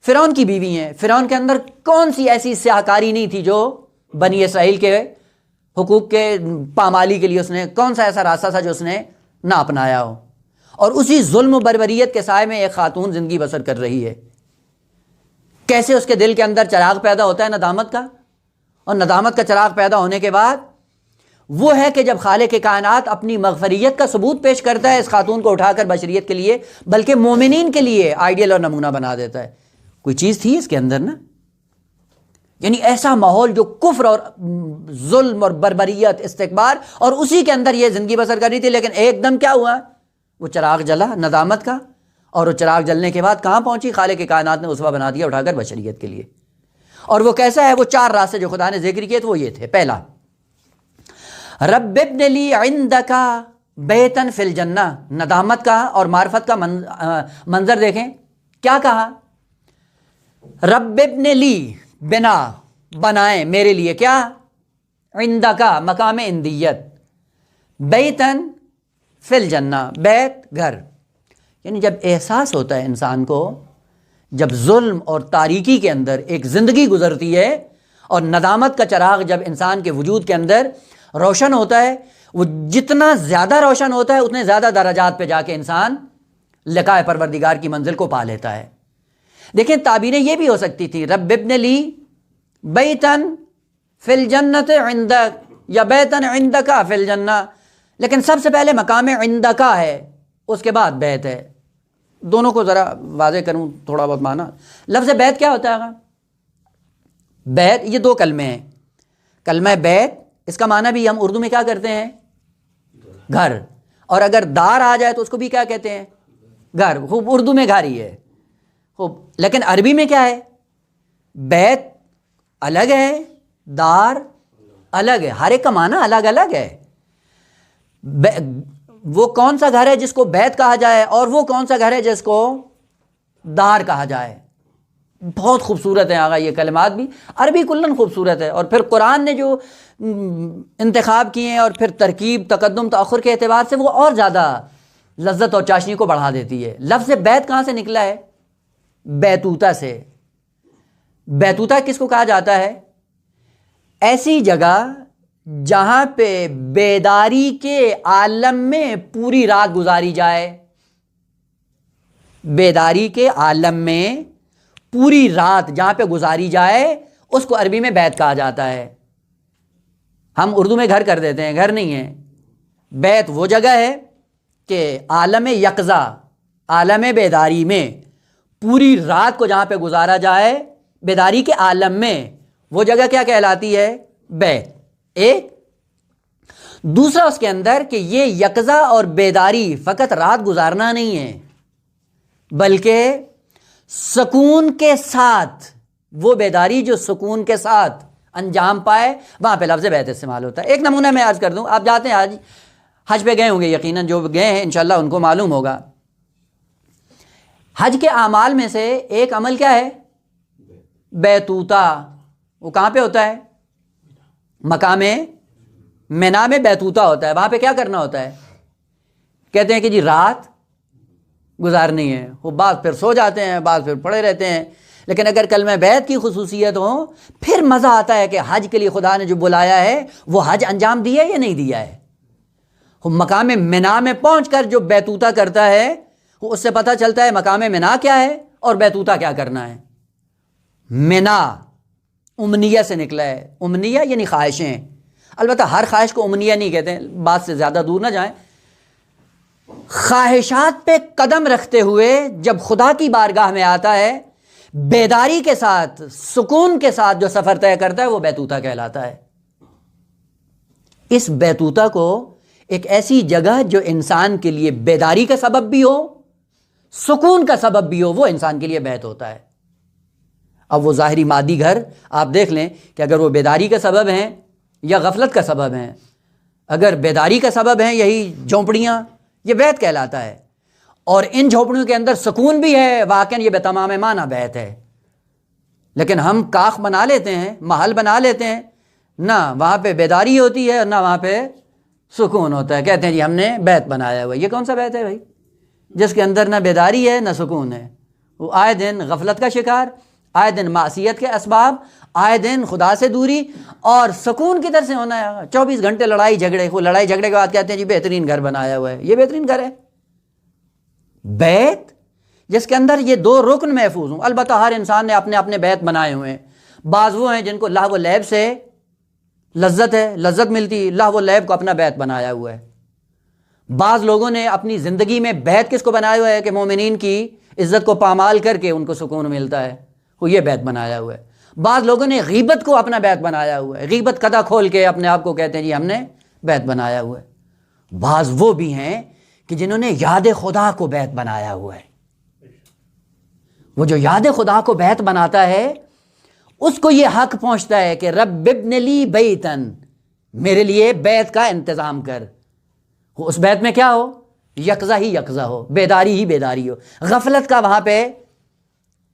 فرعون کی بیوی ہیں. فرعون کے اندر کون سی ایسی سیاہکاری نہیں تھی جو بنی اسرائیل کے حقوق کے پامالی کے لیے اس نے کون سا ایسا راستہ تھا جو اس نے نہ اپنایا ہو. اور اسی ظلم و بربریت کے سائے میں ایک خاتون زندگی بسر کر رہی ہے. کیسے اس کے دل کے اندر چراغ پیدا ہوتا ہے ندامت کا، اور ندامت کا چراغ پیدا ہونے کے بعد وہ ہے کہ جب خالق کائنات اپنی مغفریت کا ثبوت پیش کرتا ہے اس خاتون کو اٹھا کر بشریت کے لیے بلکہ مومنین کے لیے آئیڈیل اور نمونہ بنا دیتا ہے. کوئی چیز تھی اس کے اندر نا، یعنی ایسا ماحول جو کفر اور ظلم اور بربریت، استکبار، اور اسی کے اندر یہ زندگی بسر کر رہی تھی. لیکن ایک دم کیا ہوا؟ وہ چراغ جلا ندامت کا، اور وہ چراغ جلنے کے بعد کہاں پہنچی؟ خالق کائنات نے اسوہ بنا دیا اٹھا کر بشریت کے لیے. اور وہ کیسا ہے؟ وہ چار راستے جو خدا نے ذکر کیے تھے وہ یہ تھے. پہلا، رب ابن لی عندک بیتن فی الجنہ. ندامت کا اور معرفت کا منظر دیکھیں. کیا کہا؟ رب ابن لی، بنا بنائیں میرے لیے، کیا؟ عندک مقام اندیت، بیتن فی الجنہ، بیت گھر. یعنی جب احساس ہوتا ہے انسان کو، جب ظلم اور تاریکی کے اندر ایک زندگی گزرتی ہے اور ندامت کا چراغ جب انسان کے وجود کے اندر روشن ہوتا ہے، وہ جتنا زیادہ روشن ہوتا ہے اتنے زیادہ درجات پہ جا کے انسان لقاء پروردگار کی منزل کو پا لیتا ہے. دیکھیں تعبیریں یہ بھی ہو سکتی تھی، رب ابن لی بیتن فی الجنت عندک یا بیتن عندک فی الجنہ، لیکن سب سے پہلے مقام عندک ہے، اس کے بعد بیت ہے۔ دونوں کو ذرا واضح کروں تھوڑا بہت معنی۔ لفظ بیت کیا ہوتا ہے؟ بیت یہ دو کلمے ہیں۔ کلمہ بیت اس کا معنی بھی ہم اردو میں کیا کرتے ہیں؟ گھر، اور اگر دار آ جائے تو اس کو بھی کیا کہتے ہیں؟ گھر۔ خوب اردو میں گھر ہی ہے خوب، لیکن عربی میں کیا ہے؟ بیت الگ ہے، دار الگ ہے، ہر ایک کا معنی الگ الگ ہے۔ وہ کون سا گھر ہے جس کو بیت کہا جائے، اور وہ کون سا گھر ہے جس کو دار کہا جائے؟ بہت خوبصورت ہے آگا، یہ کلمات بھی عربی کلن خوبصورت ہے، اور پھر قرآن نے جو انتخاب کیے ہیں اور پھر ترکیب تقدم تاخر کے اعتبار سے وہ اور زیادہ لذت اور چاشنی کو بڑھا دیتی ہے۔ لفظ بیت کہاں سے نکلا ہے؟ بیتوتہ سے۔ بیتوتہ کس کو کہا جاتا ہے؟ ایسی جگہ جہاں پہ بیداری کے عالم میں پوری رات گزاری جائے۔ بیداری کے عالم میں پوری رات جہاں پہ گزاری جائے اس کو عربی میں بیت کہا جاتا ہے۔ ہم اردو میں گھر کر دیتے ہیں، گھر نہیں ہے۔ بیت وہ جگہ ہے کہ عالم یقظہ، عالم بیداری میں پوری رات کو جہاں پہ گزارا جائے بیداری کے عالم میں، وہ جگہ کیا کہلاتی ہے؟ بیت۔ ایک دوسرا اس کے اندر کہ یہ یقظہ اور بیداری فقط رات گزارنا نہیں ہے، بلکہ سکون کے ساتھ، وہ بیداری جو سکون کے ساتھ انجام پائے، وہاں پہ لفظ بیت استعمال ہوتا ہے۔ ایک نمونہ میں عرض کر دوں، آپ جاتے ہیں حج پہ گئے ہوں گے، یقیناً جو گئے ہیں انشاءاللہ ان کو معلوم ہوگا۔ حج کے اعمال میں سے ایک عمل کیا ہے؟ بیتوتہ۔ وہ کہاں پہ ہوتا ہے؟ مقام منا میں بیتوتہ ہوتا ہے۔ وہاں پہ کیا کرنا ہوتا ہے؟ کہتے ہیں کہ جی رات گزارنی ہے۔ وہ بعض پھر سو جاتے ہیں، بعض پھر پڑے رہتے ہیں، لیکن اگر کلمہ بیت کی خصوصیت ہو پھر مزہ آتا ہے کہ حج کے لیے خدا نے جو بلایا ہے وہ حج انجام دیا ہے یا نہیں دیا ہے۔ مقام منا میں پہنچ کر جو بیتوتہ کرتا ہے اس سے پتہ چلتا ہے مقام منا کیا ہے اور بیتوتہ کیا کرنا ہے۔ منا امنیہ سے نکلا ہے، امنیہ یعنی خواہشیں۔ البتہ ہر خواہش کو امنیہ نہیں کہتے ہیں، بات سے زیادہ دور نہ جائیں۔ خواہشات پہ قدم رکھتے ہوئے جب خدا کی بارگاہ میں آتا ہے، بیداری کے ساتھ سکون کے ساتھ جو سفر طے کرتا ہے وہ بیتوتہ کہلاتا ہے۔ اس بیتوتہ کو ایک ایسی جگہ جو انسان کے لیے بیداری کا سبب بھی ہو، سکون کا سبب بھی ہو، وہ انسان کے لیے بیت ہوتا ہے۔ اب وہ ظاہری مادی گھر آپ دیکھ لیں کہ اگر وہ بیداری کا سبب ہیں یا غفلت کا سبب ہیں۔ اگر بیداری کا سبب ہیں یہی جھونپڑیاں، یہ بیت کہلاتا ہے، اور ان جھونپڑیوں کے اندر سکون بھی ہے، واقعاً یہ بتمام معنی بیت ہے۔ لیکن ہم کاخ بنا لیتے ہیں، محل بنا لیتے ہیں، نہ وہاں پہ بیداری ہوتی ہے نہ وہاں پہ سکون ہوتا ہے، کہتے ہیں جی ہم نے بیت بنایا ہوا ہے۔ یہ کون سا بیت ہے بھائی جس کے اندر نہ بیداری ہے نہ سکون ہے؟ وہ آئے دن غفلت کا شکار، آئے دن معصیت کے اسباب، آئے دن خدا سے دوری، اور سکون کدھر سے ہونا ہے؟ 24 گھنٹے لڑائی جھگڑے، وہ لڑائی جھگڑے کے بعد کہتے ہیں جی بہترین گھر بنایا ہوا ہے۔ یہ بہترین گھر ہے؟ بیت جس کے اندر یہ دو رکن محفوظ ہوں۔ البتہ ہر انسان نے اپنے اپنے بیت بنائے ہوئے ہیں۔ بعض وہ ہیں جن کو لہو و لعب سے لذت ہے، لذت ملتی، لہو و لعب کو اپنا بیت بنایا ہوا ہے۔ بعض لوگوں نے اپنی زندگی میں بیت کس کو بنایا ہوا ہے کہ مومنین کی عزت کو پامال کر کے ان کو سکون ملتا ہے، وہ یہ بیت بنایا ہوا ہے۔ بعض لوگوں نے غیبت کو اپنا بیت بنایا ہوا ہے، غیبت قدا کھول کے اپنے آپ کو کہتے ہیں جی ہم نے بیت بنایا ہوا ہے۔ بعض وہ بھی ہیں کہ جنہوں نے یاد خدا کو بیت بنایا ہوا ہے۔ وہ جو یاد خدا کو بیت بناتا ہے اس کو یہ حق پہنچتا ہے کہ رب ابن لی بیتن، میرے لیے بیت کا انتظام کر۔ اس بیت میں کیا ہو؟ یقظہ ہی یقظہ ہو، بیداری ہی بیداری ہو، غفلت کا وہاں پہ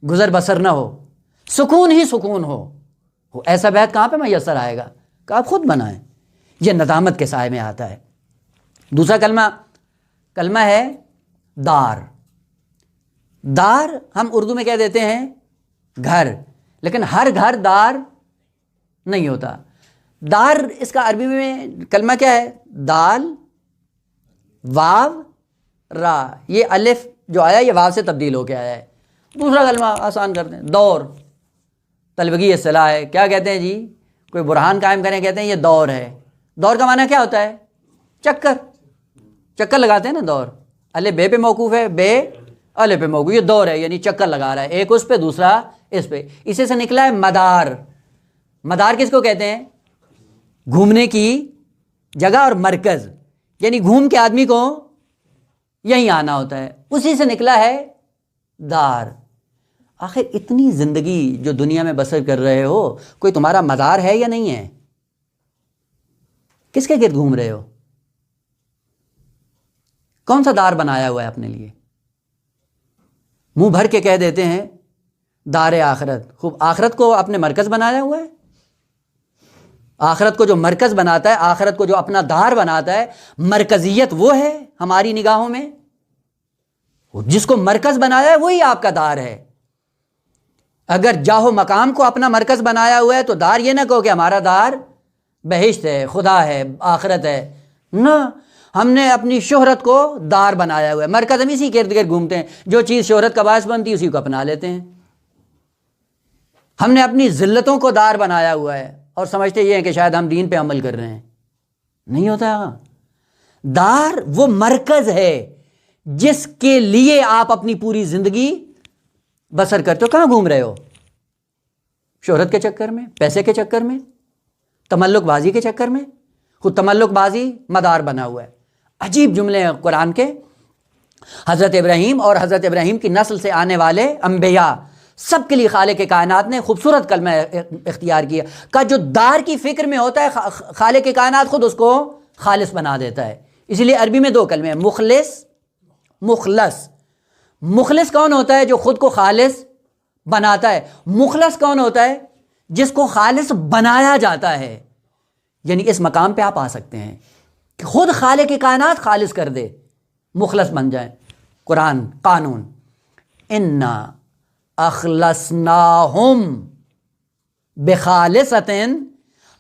گزر بسر نہ ہو، سکون ہی سکون ہو۔ وہ ایسا بیت کہاں پہ میسر آئے گا کہ آپ خود بنائیں۔ یہ ندامت کے سائے میں آتا ہے۔ دوسرا کلمہ ہے دار۔ دار ہم اردو میں کہہ دیتے ہیں گھر، لیکن ہر گھر دار نہیں ہوتا۔ دار اس کا عربی میں کلمہ کیا ہے؟ دال واو را، یہ الف جو آیا یہ واو سے تبدیل ہو کے آیا ہے۔ دوسرا کلمہ آسان کر دیں، دور۔ طلبگی اصطلاح ہے، کیا کہتے ہیں جی؟ کوئی برہان قائم کریں کہتے ہیں یہ دور ہے۔ دور کا معنی کیا ہوتا ہے؟ چکر، چکر لگاتے ہیں نا دور، الف بے پہ موقوف ہے، بے الف پہ موقوف، یہ دور ہے یعنی چکر لگا رہا ہے، ایک اس پہ دوسرا اس پہ، اسی سے نکلا ہے مدار۔ مدار کس کو کہتے ہیں؟ گھومنے کی جگہ اور مرکز، یعنی گھوم کے آدمی کو یہیں آنا ہوتا ہے، اسی سے نکلا ہے دار۔ آخر اتنی زندگی جو دنیا میں بسر کر رہے ہو، کوئی تمہارا مدار ہے یا نہیں ہے؟ کس کے گرد گھوم رہے ہو؟ کون سا دار بنایا ہوا ہے اپنے لیے؟ منہ بھر کے کہہ دیتے ہیں دار آخرت، خوب آخرت کو اپنے مرکز بنایا ہوا ہے؟ آخرت کو جو مرکز بناتا ہے، آخرت کو جو اپنا دار بناتا ہے، مرکزیت وہ ہے ہماری نگاہوں میں، جس کو مرکز بنایا ہے وہی آپ کا دار ہے۔ اگر جاہو مقام کو اپنا مرکز بنایا ہوا ہے تو دار یہ نہ کہو کہ ہمارا دار بہشت ہے، خدا ہے، آخرت ہے، نہ، ہم نے اپنی شہرت کو دار بنایا ہوا ہے، مرکز ہم اسی کے ارد گرد گھومتے ہیں، جو چیز شہرت کا باعث بنتی ہے اسی کو اپنا لیتے ہیں۔ ہم نے اپنی ذلتوں کو دار بنایا ہوا ہے اور سمجھتے یہ ہیں کہ شاید ہم دین پہ عمل کر رہے ہیں، نہیں ہوتا۔ دار وہ مرکز ہے جس کے لیے آپ اپنی پوری زندگی بسر کرتے ہو۔ کہاں گھوم رہے ہو؟ شہرت کے چکر میں، پیسے کے چکر میں، تملک بازی کے چکر میں۔ خود تملک بازی مدار بنا ہوا ہے۔ عجیب جملے ہیں قرآن کے۔ حضرت ابراہیم اور حضرت ابراہیم کی نسل سے آنے والے انبیاء سب کے لیے خالق کائنات نے خوبصورت کلمہ اختیار کیا کہ جو دار کی فکر میں ہوتا ہے خالق کائنات خود اس کو خالص بنا دیتا ہے۔ اسی لیے عربی میں دو کلمے ہیں، مخلص، مخلص۔ مخلص کون ہوتا ہے؟ جو خود کو خالص بناتا ہے۔ مخلص کون ہوتا ہے؟ جس کو خالص بنایا جاتا ہے۔ یعنی اس مقام پہ آپ آ سکتے ہیں کہ خود خالق کائنات خالص کر دے، مخلص بن جائیں۔ قرآن قانون، انا اخلصناہم بخالصۃ،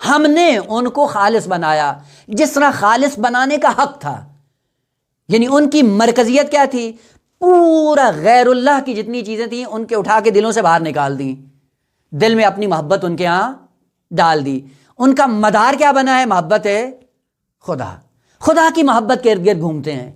ہم نے ان کو خالص بنایا جس طرح خالص بنانے کا حق تھا۔ یعنی ان کی مرکزیت کیا تھی؟ پورا غیر اللہ کی جتنی چیزیں تھیں ان کے اٹھا کے دلوں سے باہر نکال دیں، دل میں اپنی محبت ان کے ہاں ڈال دی۔ ان کا مدار کیا بنا ہے؟ محبت ہے خدا، خدا کی محبت کے ارد گرد گھومتے ہیں۔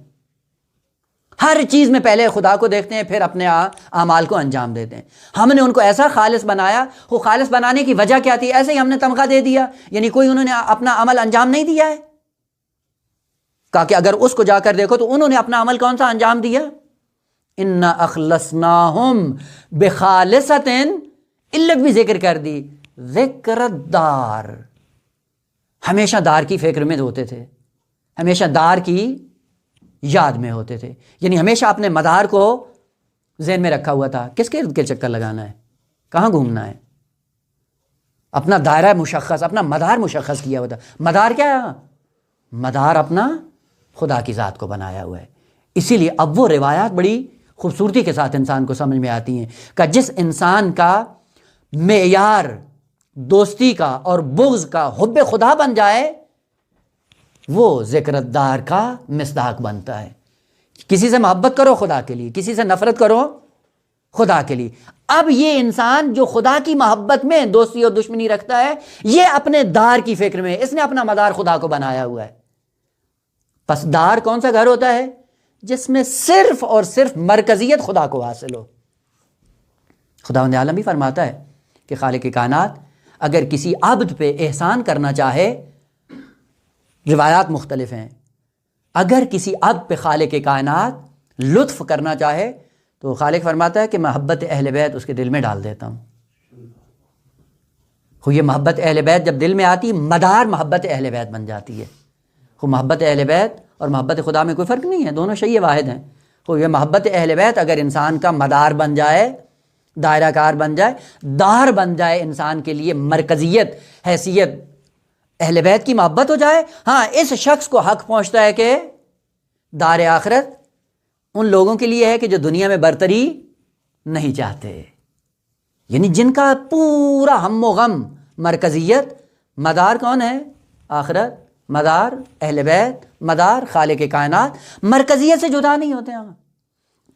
ہر چیز میں پہلے خدا کو دیکھتے ہیں، پھر اپنے اعمال کو انجام دیتے ہیں۔ ہم نے ان کو ایسا خالص بنایا، وہ خالص بنانے کی وجہ کیا تھی؟ ایسے ہی ہم نے تمغہ دے دیا، یعنی کوئی انہوں نے اپنا عمل انجام نہیں دیا ہے۔ کہا کہ اگر اس کو جا کر دیکھو تو انہوں نے اپنا عمل کون سا انجام دیا؟ انا اخلصناہم بخالصۃ، علت بھی ذکر کر دی، ذکر الدار، ہمیشہ دار کی فکر میں ہوتے تھے، ہمیشہ دار کی یاد میں ہوتے تھے، یعنی ہمیشہ اپنے مدار کو ذہن میں رکھا ہوا تھا۔ کس کے ارد کے چکر لگانا ہے؟ کہاں گھومنا ہے؟ اپنا دائرہ مشخص، اپنا مدار مشخص کیا ہوا تھا۔ مدار کیا ہے؟ مدار اپنا خدا کی ذات کو بنایا ہوا ہے۔ اسی لیے اب وہ روایات بڑی خوبصورتی کے ساتھ انسان کو سمجھ میں آتی ہیں کہ جس انسان کا معیار دوستی کا اور بغض کا حب خدا بن جائے، وہ ذکر الدار کا مصداق بنتا ہے۔ کسی سے محبت کرو خدا کے لیے، کسی سے نفرت کرو خدا کے لیے۔ اب یہ انسان جو خدا کی محبت میں دوستی اور دشمنی رکھتا ہے، یہ اپنے دار کی فکر میں، اس نے اپنا مدار خدا کو بنایا ہوا ہے۔ پس دار کون سا گھر ہوتا ہے؟ جس میں صرف اور صرف مرکزیت خدا کو حاصل ہو۔ خداوند عالم بھی فرماتا ہے کہ خالق کائنات اگر کسی عبد پہ احسان کرنا چاہے، روایات مختلف ہیں، اگر کسی عبد پہ خالق کائنات لطف کرنا چاہے تو خالق فرماتا ہے کہ محبت اہل بیت اس کے دل میں ڈال دیتا ہوں۔ یہ محبت اہل بیت جب دل میں آتی، مدار محبت اہل بیت بن جاتی ہے۔ محبت اہل بیت اور محبت خدا میں کوئی فرق نہیں ہے، دونوں شیء واحد ہیں۔ تو یہ محبت اہل بیت اگر انسان کا مدار بن جائے، دائرہ کار بن جائے، دار بن جائے انسان کے لیے، مرکزیت، حیثیت اہل بیت کی محبت ہو جائے، ہاں اس شخص کو حق پہنچتا ہے کہ دار آخرت ان لوگوں کے لیے ہے کہ جو دنیا میں برتری نہیں چاہتے، یعنی جن کا پورا ہم و غم، مرکزیت، مدار کون ہے؟ آخرت، مدار اہل بیت، مدار خالق کائنات، مرکزیت سے جدا نہیں ہوتے ہیں۔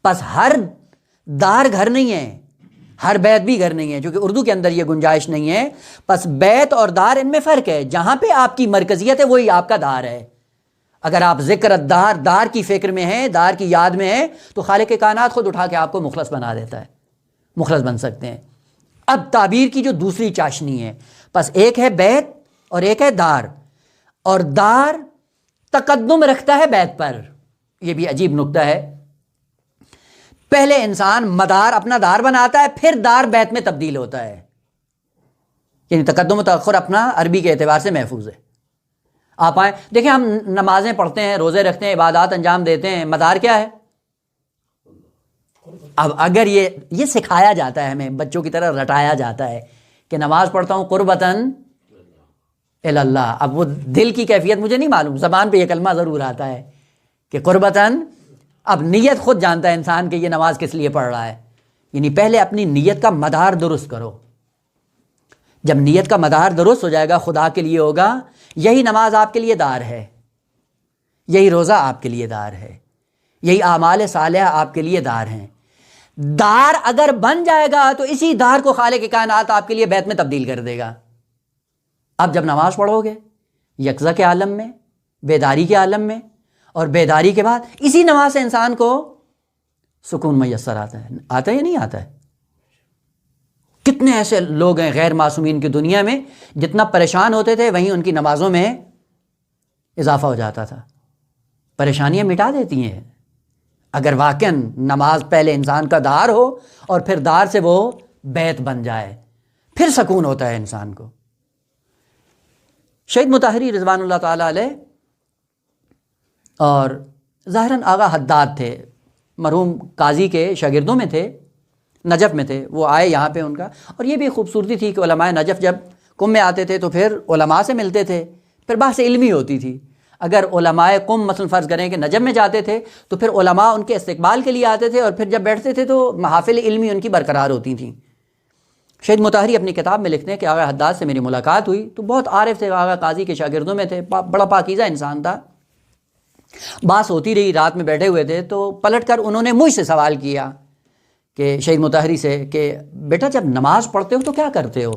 پس ہر دار گھر نہیں ہے، ہر بیت بھی گھر نہیں ہے، چونکہ اردو کے اندر یہ گنجائش نہیں ہے. پس بیت اور دار ان میں فرق ہے. جہاں پہ آپ کی مرکزیت ہے وہی آپ کا دار ہے. اگر آپ ذکر الدار، دار کی فکر میں ہیں، دار کی یاد میں ہیں، تو خالق کائنات خود اٹھا کے آپ کو مخلص بنا دیتا ہے، مخلص بن سکتے ہیں. اب تعبیر کی جو دوسری چاشنی ہے، پس ایک ہے بیت اور ایک ہے دار، اور دار تقدم رکھتا ہے بیت پر. یہ بھی عجیب نکتہ ہے. پہلے انسان مدار اپنا دار بناتا ہے، پھر دار بیت میں تبدیل ہوتا ہے. یعنی تقدم و تاخر اپنا عربی کے اعتبار سے محفوظ ہے. آپ آئیں دیکھیں، ہم نمازیں پڑھتے ہیں، روزے رکھتے ہیں، عبادات انجام دیتے ہیں، مدار کیا ہے؟ اب اگر یہ سکھایا جاتا ہے، ہمیں بچوں کی طرح رٹایا جاتا ہے کہ نماز پڑھتا ہوں قربتاً الی اللہ. اب وہ دل کی کیفیت مجھے نہیں معلوم، زبان پہ یہ کلمہ ضرور آتا ہے کہ قربتاً. اب نیت خود جانتا ہے انسان کہ یہ نماز کس لیے پڑھ رہا ہے. یعنی پہلے اپنی نیت کا مدار درست کرو. جب نیت کا مدار درست ہو جائے گا، خدا کے لیے ہوگا، یہی نماز آپ کے لیے دار ہے، یہی روزہ آپ کے لیے دار ہے، یہی اعمال صالحہ آپ کے لیے دار ہیں. دار اگر بن جائے گا تو اسی دار کو خالق کائنات آپ کے لیے بیت میں تبدیل کر دے گا. اب جب نماز پڑھو گے یکزا کے عالم میں، بیداری کے عالم میں، اور بیداری کے بعد اسی نماز سے انسان کو سکون میسر آتا ہے. آتا ہے یا نہیں آتا ہے؟ کتنے ایسے لوگ ہیں غیر معصومین کی دنیا میں، جتنا پریشان ہوتے تھے وہیں ان کی نمازوں میں اضافہ ہو جاتا تھا. پریشانیاں مٹا دیتی ہیں اگر واقعاً نماز پہلے انسان کا دار ہو اور پھر دار سے وہ بیت بن جائے، پھر سکون ہوتا ہے انسان کو. شہید مطہری رضوان اللہ تعالیٰ علیہ اور ظاہراً آغا حداد تھے، مرحوم قاضی کے شاگردوں میں تھے، نجف میں تھے. وہ آئے یہاں پہ ان کا، اور یہ بھی خوبصورتی تھی کہ علماء نجف جب قم میں آتے تھے تو پھر علماء سے ملتے تھے، پھر بحث علمی ہوتی تھی. اگر علماء قم مثلا فرض کریں کہ نجف میں جاتے تھے تو پھر علماء ان کے استقبال کے لیے آتے تھے، اور پھر جب بیٹھتے تھے تو محافل علمی ان کی برقرار ہوتی تھیں. شہید مطہری اپنی کتاب میں لکھتے ہیں کہ آغا حداد سے میری ملاقات ہوئی تو بہت عارف تھے، آغا قاضی کے شاگردوں میں تھے، بڑا پاکیزہ انسان تھا. بات ہوتی رہی، رات میں بیٹھے ہوئے تھے تو پلٹ کر انہوں نے مجھ سے سوال کیا کہ شہید مطہری سے کہ بیٹا جب نماز پڑھتے ہو تو کیا کرتے ہو؟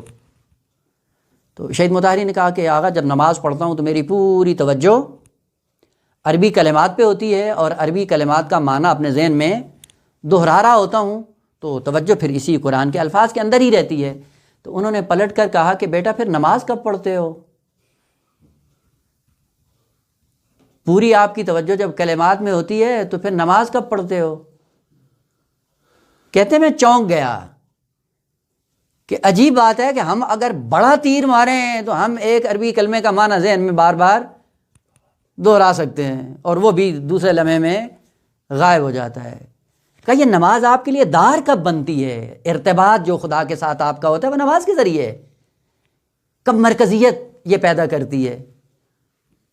تو شہید مطہری نے کہا کہ آغا جب نماز پڑھتا ہوں تو میری پوری توجہ عربی کلمات پہ ہوتی ہے، اور عربی کلمات کا معنی اپنے ذہن میں دہرا رہا ہوتا ہوں، تو توجہ پھر اسی قرآن کے الفاظ کے اندر ہی رہتی ہے. تو انہوں نے پلٹ کر کہا کہ بیٹا پھر نماز کب پڑھتے ہو؟ پوری آپ کی توجہ جب کلمات میں ہوتی ہے تو پھر نماز کب پڑھتے ہو؟ کہتے میں چونک گیا کہ عجیب بات ہے کہ ہم اگر بڑا تیر ماریں تو ہم ایک عربی کلمے کا معنی ذہن میں بار بار دہرا سکتے ہیں، اور وہ بھی دوسرے لمحے میں غائب ہو جاتا ہے. کہ یہ نماز آپ کے لیے دار کب بنتی ہے؟ ارتباط جو خدا کے ساتھ آپ کا ہوتا ہے وہ نماز کے ذریعے ہے. کب مرکزیت یہ پیدا کرتی ہے؟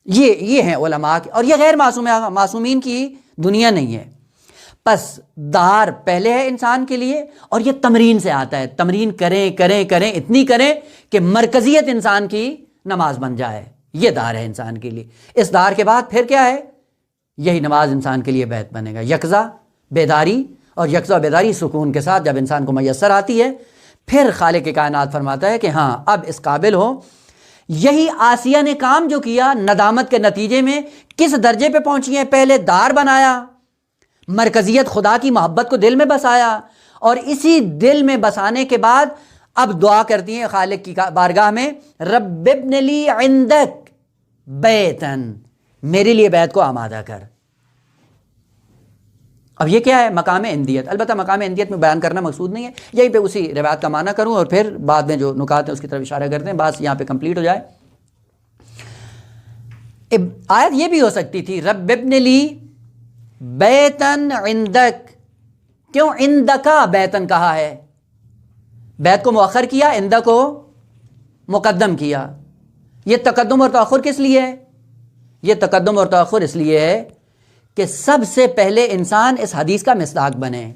یہ ہیں علماء کی، اور یہ غیر معصومین کی دنیا نہیں ہے. پس دار پہلے ہے انسان کے لیے، اور یہ تمرین سے آتا ہے. تمرین کریں کریں کریں، اتنی کریں کہ مرکزیت انسان کی نماز بن جائے. یہ دار ہے انسان کے لیے. اس دار کے بعد پھر کیا ہے؟ یہی نماز انسان کے لیے بیت بنے گا. یکزا بیداری، اور یکزا بیداری سکون کے ساتھ جب انسان کو میسر آتی ہے، پھر خالق کائنات فرماتا ہے کہ ہاں اب اس قابل ہو. یہی آسیہ نے کام جو کیا ندامت کے نتیجے میں کس درجے پہ پہنچی ہیں؟ پہلے دار بنایا، مرکزیت خدا کی محبت کو دل میں بسایا، اور اسی دل میں بسانے کے بعد اب دعا کرتی ہیں خالق کی بارگاہ میں، رب ابن لی عندک بیتن، میرے لیے بیت کو آمادہ کر. اب یہ کیا ہے؟ مقام اندیت. البتہ مقام اندیت میں بیان کرنا مقصود نہیں ہے، یہیں پہ اسی روایت کا معنی کروں اور پھر بعد میں جو نکات ہیں اس کی طرف اشارہ کرتے ہیں، بس یہاں پہ کمپلیٹ ہو جائے. آیت یہ بھی ہو سکتی تھی رب ابن لی بیتن عندک. کیوں عندکا بیتن کہا ہے؟ بیت کو مؤخر کیا، عندک کو مقدم کیا. یہ تقدم اور تاخر کس لیے ہے؟ یہ تقدم اور تاخر اس لیے ہے کہ سب سے پہلے انسان اس حدیث کا مصداق بنے،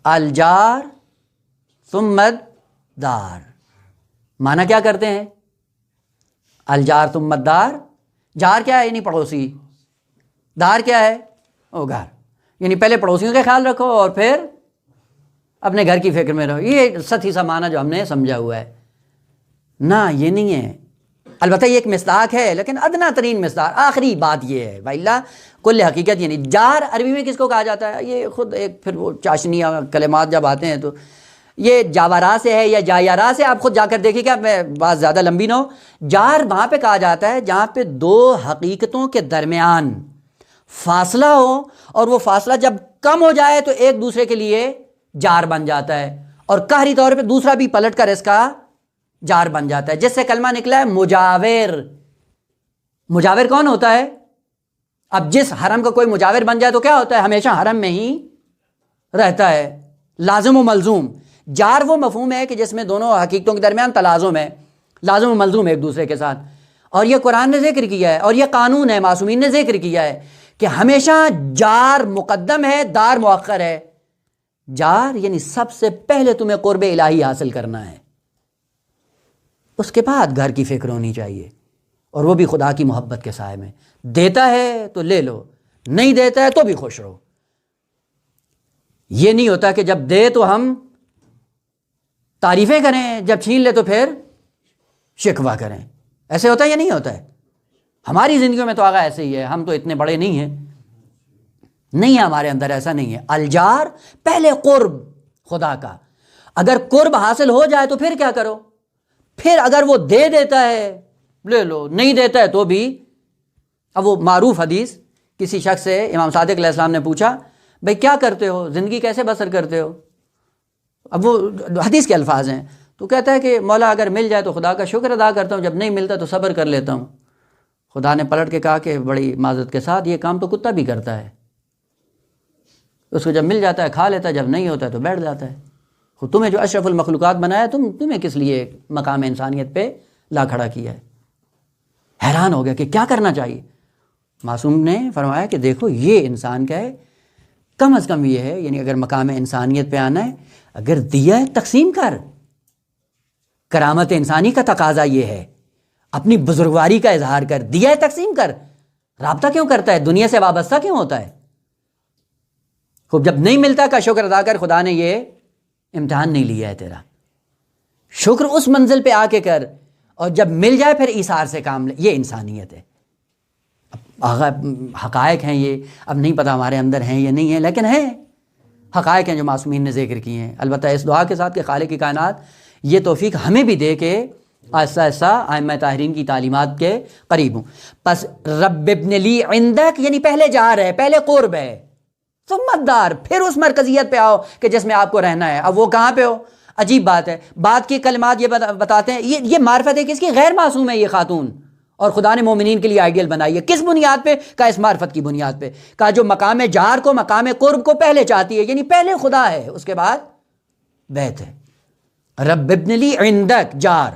الجار ثم الدار. معنی کیا کرتے ہیں؟ الجار ثم الدار. جار کیا ہے؟ یعنی پڑوسی. دار کیا ہے؟ او گھر. یعنی پہلے پڑوسیوں کا خیال رکھو اور پھر اپنے گھر کی فکر میں رہو، یہ سطحی سا معنی جو ہم نے سمجھا ہوا ہے، نہ یہ نہیں ہے۔ البتہ یہ ایک مصداق ہے، لیکن ادنا ترین مصداق، آخری بات یہ ہے، وَإِلَّا کل حقیقت یہ نہیں۔ جار عربی میں کس کو کہا جاتا ہے؟ یہ خود ایک پھر وہ چاشنیاں کلمات جب آتے ہیں تو یہ جاورا سے ہے یا جایارا سے، آپ خود جا کر دیکھیے کہ میں بات زیادہ لمبی نہ ہو۔ جار وہاں پہ کہا جاتا ہے جہاں پہ دو حقیقتوں کے درمیان فاصلہ ہو، اور وہ فاصلہ جب کم ہو جائے تو ایک دوسرے کے لیے جار بن جاتا ہے، اور قہری طور پہ دوسرا بھی پلٹ کر اس کا جار بن جاتا ہے، جس سے کلمہ نکلا ہے مجاور۔ مجاور کون ہوتا ہے؟ اب جس حرم کا کوئی مجاور بن جائے تو کیا ہوتا ہے؟ ہمیشہ حرم میں ہی رہتا ہے، لازم و ملزوم۔ جار وہ مفہوم ہے کہ جس میں دونوں حقیقتوں کے درمیان تلازم ہے، لازم و ملزوم ایک دوسرے کے ساتھ، اور یہ قرآن نے ذکر کیا ہے، اور یہ قانون ہے، معصومین نے ذکر کیا ہے کہ ہمیشہ جار مقدم ہے، دار مؤخر ہے۔ جار یعنی سب سے پہلے تمہیں قرب الہی حاصل کرنا ہے، اس کے بعد گھر کی فکر ہونی چاہیے، اور وہ بھی خدا کی محبت کے سائے میں۔ دیتا ہے تو لے لو، نہیں دیتا ہے تو بھی خوش رہو۔ یہ نہیں ہوتا کہ جب دے تو ہم تعریفیں کریں، جب چھین لے تو پھر شکوہ کریں۔ ایسے ہوتا ہے یا نہیں ہوتا ہے؟ ہماری زندگیوں میں تو آگا ایسے ہی ہے، ہم تو اتنے بڑے نہیں ہیں، نہیں ہے ہمارے اندر، ایسا نہیں ہے۔ الجار پہلے قرب خدا کا، اگر قرب حاصل ہو جائے تو پھر کیا کرو؟ پھر اگر وہ دے دیتا ہے لے لو، نہیں دیتا ہے تو بھی۔ اب وہ معروف حدیث، کسی شخص سے امام صادق علیہ السلام نے پوچھا بھئی کیا کرتے ہو، زندگی کیسے بسر کرتے ہو؟ اب وہ حدیث کے الفاظ ہیں، تو کہتا ہے کہ مولا اگر مل جائے تو خدا کا شکر ادا کرتا ہوں، جب نہیں ملتا تو صبر کر لیتا ہوں۔ خدا نے پلٹ کے کہا کہ بڑی معذرت کے ساتھ یہ کام تو کتا بھی کرتا ہے، اس کو جب مل جاتا ہے کھا لیتا ہے، جب نہیں ہوتا ہے تو بیٹھ جاتا ہے۔ خود تمہیں جو اشرف المخلوقات بنایا، تمہیں کس لیے مقام انسانیت پہ لا کھڑا کیا ہے؟ حیران ہو گیا کہ کیا کرنا چاہیے۔ معصوم نے فرمایا کہ دیکھو یہ انسان کا ہے، کم از کم یہ ہے، یعنی اگر مقام انسانیت پہ آنا ہے، اگر دیا ہے تقسیم کر۔ کرامت انسانی کا تقاضا یہ ہے، اپنی بزرگواری کا اظہار کر، دیا ہے تقسیم کر۔ رابطہ کیوں کرتا ہے؟ دنیا سے وابستہ کیوں ہوتا ہے؟ خوب جب نہیں ملتا کا شکر ادا کر، خدا نے یہ امتحان نہیں لیا ہے تیرا، شکر اس منزل پہ آ کے کر، اور جب مل جائے پھر ایثار سے کام لے۔ یہ انسانیت ہے۔ اب حقائق ہیں یہ، اب نہیں پتہ ہمارے اندر ہیں یا نہیں ہیں، لیکن ہیں، حقائق ہیں جو معصومین نے ذکر کیے ہیں۔ البتہ اس دعا کے ساتھ کہ خالق کی کائنات یہ توفیق ہمیں بھی دے کہ آہستہ آہستہ ائمہ طاہرین کی تعلیمات کے قریب ہوں۔ پس رب ابن لی عندک یعنی پہلے جار ہے، پہلے قرب ہے، ثم الدار، پھر اس مرکزیت پہ آؤ کہ جس میں آپ کو رہنا ہے۔ اب وہ کہاں پہ ہو؟ عجیب بات ہے، بات کے کلمات یہ بتاتے ہیں، یہ معرفت ہے کس کی؟ غیر معصوم ہے یہ خاتون، اور خدا نے مومنین کے لیے آئیڈیل بنائی ہے۔ کس بنیاد پہ؟ کہا اس معرفت کی بنیاد پہ، کہا جو مقام جار کو، مقام قرب کو پہلے چاہتی ہے، یعنی پہلے خدا ہے، اس کے بعد بیت ہے۔ رب ابن لی عندک جار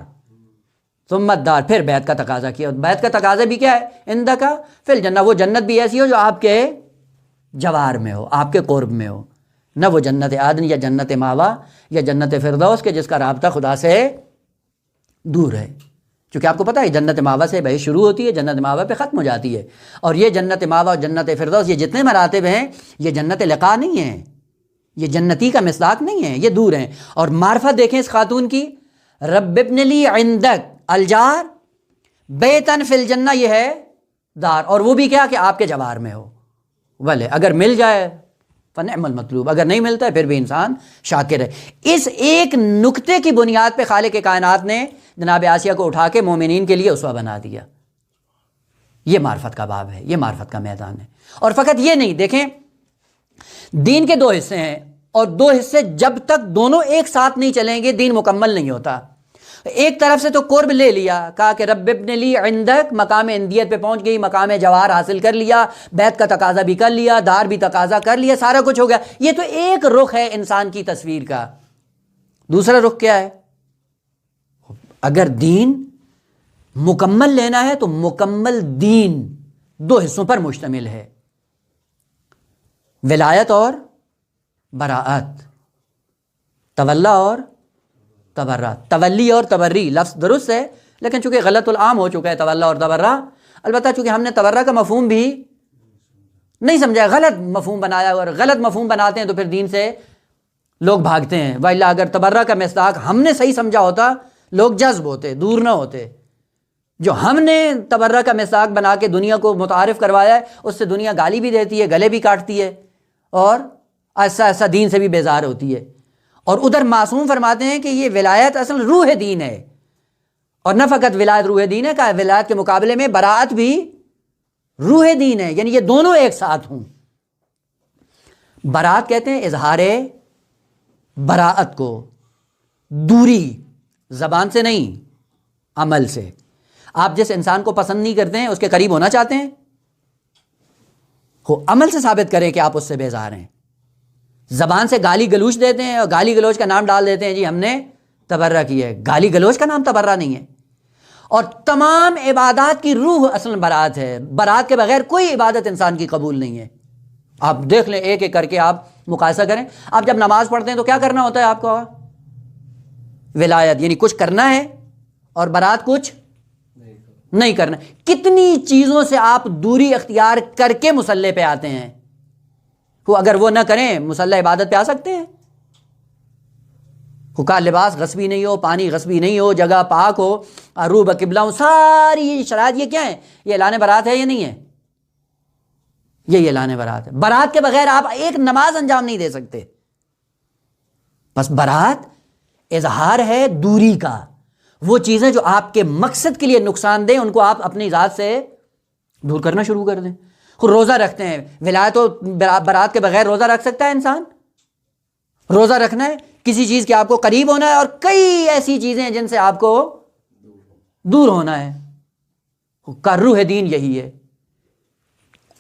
ثم الدار، پھر بیت کا تقاضا کیا۔ بیت کا تقاضا بھی کیا ہے؟ عندک فی الجنہ، وہ جنت بھی ایسی ہو جو آپ کے جوار میں ہو، آپ کے قرب میں ہو، نہ وہ جنت عدن یا جنت ماوا یا جنت فردوس کے جس کا رابطہ خدا سے دور ہے۔ چونکہ آپ کو پتہ ہے جنت ماوا سے بحث شروع ہوتی ہے، جنت ماوا پہ ختم ہو جاتی ہے، اور یہ جنت ماوا اور جنت فردوس یہ جتنے مراتب ہیں یہ جنت لقاء نہیں ہیں، یہ جنتی کا مصداق نہیں ہے، یہ دور ہیں۔ اور معرفت دیکھیں اس خاتون کی، رب ابن لی عندک الجار بیتن فی الجنہ، یہ ہے دار، اور وہ بھی کیا کہ آپ کے جوار میں ہو۔ بھلے اگر مل جائے فنعم المطلوب، اگر نہیں ملتا ہے پھر بھی انسان شاکر ہے۔ اس ایک نکتے کی بنیاد پہ خالق کائنات نے جناب آسیہ کو اٹھا کے مومنین کے لیے اسوہ بنا دیا۔ یہ معرفت کا باب ہے، یہ معرفت کا میدان ہے۔ اور فقط یہ نہیں، دیکھیں دین کے دو حصے ہیں، اور دو حصے جب تک دونوں ایک ساتھ نہیں چلیں گے دین مکمل نہیں ہوتا۔ ایک طرف سے تو قرب لے لیا، کہا کہ رب ابن لی عندک، مقام اندیت پہ پہنچ گئی، مقام جوار حاصل کر لیا، بیت کا تقاضا بھی کر لیا، دار بھی تقاضا کر لیا، سارا کچھ ہو گیا۔ یہ تو ایک رخ ہے انسان کی تصویر کا۔ دوسرا رخ کیا ہے؟ اگر دین مکمل لینا ہے تو مکمل دین دو حصوں پر مشتمل ہے، ولایت اور براءت، تولا اور تبرہ۔ تولی اور تبری لفظ درست ہے، لیکن چونکہ غلط العام ہو چکا ہے تولا اور تبرہ، البتہ چونکہ ہم نے تبرہ کا مفہوم بھی نہیں سمجھا، غلط مفہوم بنایا، اور غلط مفہوم بناتے ہیں تو پھر دین سے لوگ بھاگتے ہیں، وَإِلَّا اگر تبرہ کا مصداق ہم نے صحیح سمجھا ہوتا لوگ جذب ہوتے، دور نہ ہوتے۔ جو ہم نے تبرہ کا مصداق بنا کے دنیا کو متعارف کروایا ہے، اس سے دنیا گالی بھی دیتی ہے، گلے بھی کاٹتی ہے، اور ایسا ایسا دین سے بھی بیزار ہوتی ہے۔ اور ادھر معصوم فرماتے ہیں کہ یہ ولایت اصل روح دین ہے، اور نہ فقط ولایت روح دین ہے، کہ ولایت کے مقابلے میں براءت بھی روح دین ہے، یعنی یہ دونوں ایک ساتھ ہوں۔ براءت کہتے ہیں اظہار براءت کو، دوری، زبان سے نہیں، عمل سے۔ آپ جس انسان کو پسند نہیں کرتے ہیں اس کے قریب ہونا چاہتے ہیں، وہ عمل سے ثابت کریں کہ آپ اس سے بیزار ہیں۔ زبان سے گالی گلوچ دیتے ہیں اور گالی گلوچ کا نام ڈال دیتے ہیں، جی ہم نے تبرہ کیا ہے۔ گالی گلوچ کا نام تبرہ نہیں ہے۔ اور تمام عبادات کی روح اصل براءت ہے، براءت کے بغیر کوئی عبادت انسان کی قبول نہیں ہے۔ آپ دیکھ لیں، ایک ایک کر کے آپ مقایسہ کریں۔ آپ جب نماز پڑھتے ہیں تو کیا کرنا ہوتا ہے آپ کو؟ ولایت، یعنی کچھ کرنا ہے، اور براءت کچھ نہیں کرنا۔ کتنی چیزوں سے آپ دوری اختیار کر کے مصلی پہ آتے ہیں، وہ اگر وہ نہ کریں مصلی عبادت پہ آ سکتے ہیں؟ کا لباس غصبی نہیں ہو، پانی غصبی نہیں ہو، جگہ پاک ہو، رو بقبلہ ہو، ساری شرائط یہ کیا ہے؟ یہ اعلان براءت ہے یا نہیں ہے؟ یہ اعلان براءت ہے۔ براءت کے بغیر آپ ایک نماز انجام نہیں دے سکتے۔ بس براءت اظہار ہے دوری کا، وہ چیزیں جو آپ کے مقصد کے لیے نقصان دیں ان کو آپ اپنی ذات سے دور کرنا شروع کر دیں۔ روزہ رکھتے ہیں، ولایت و براءت کے بغیر روزہ رکھ سکتا ہے انسان؟ روزہ رکھنا ہے، کسی چیز کے آپ کو قریب ہونا ہے، اور کئی ایسی چیزیں ہیں جن سے آپ کو دور ہونا ہے۔ کا روح دین یہی ہے۔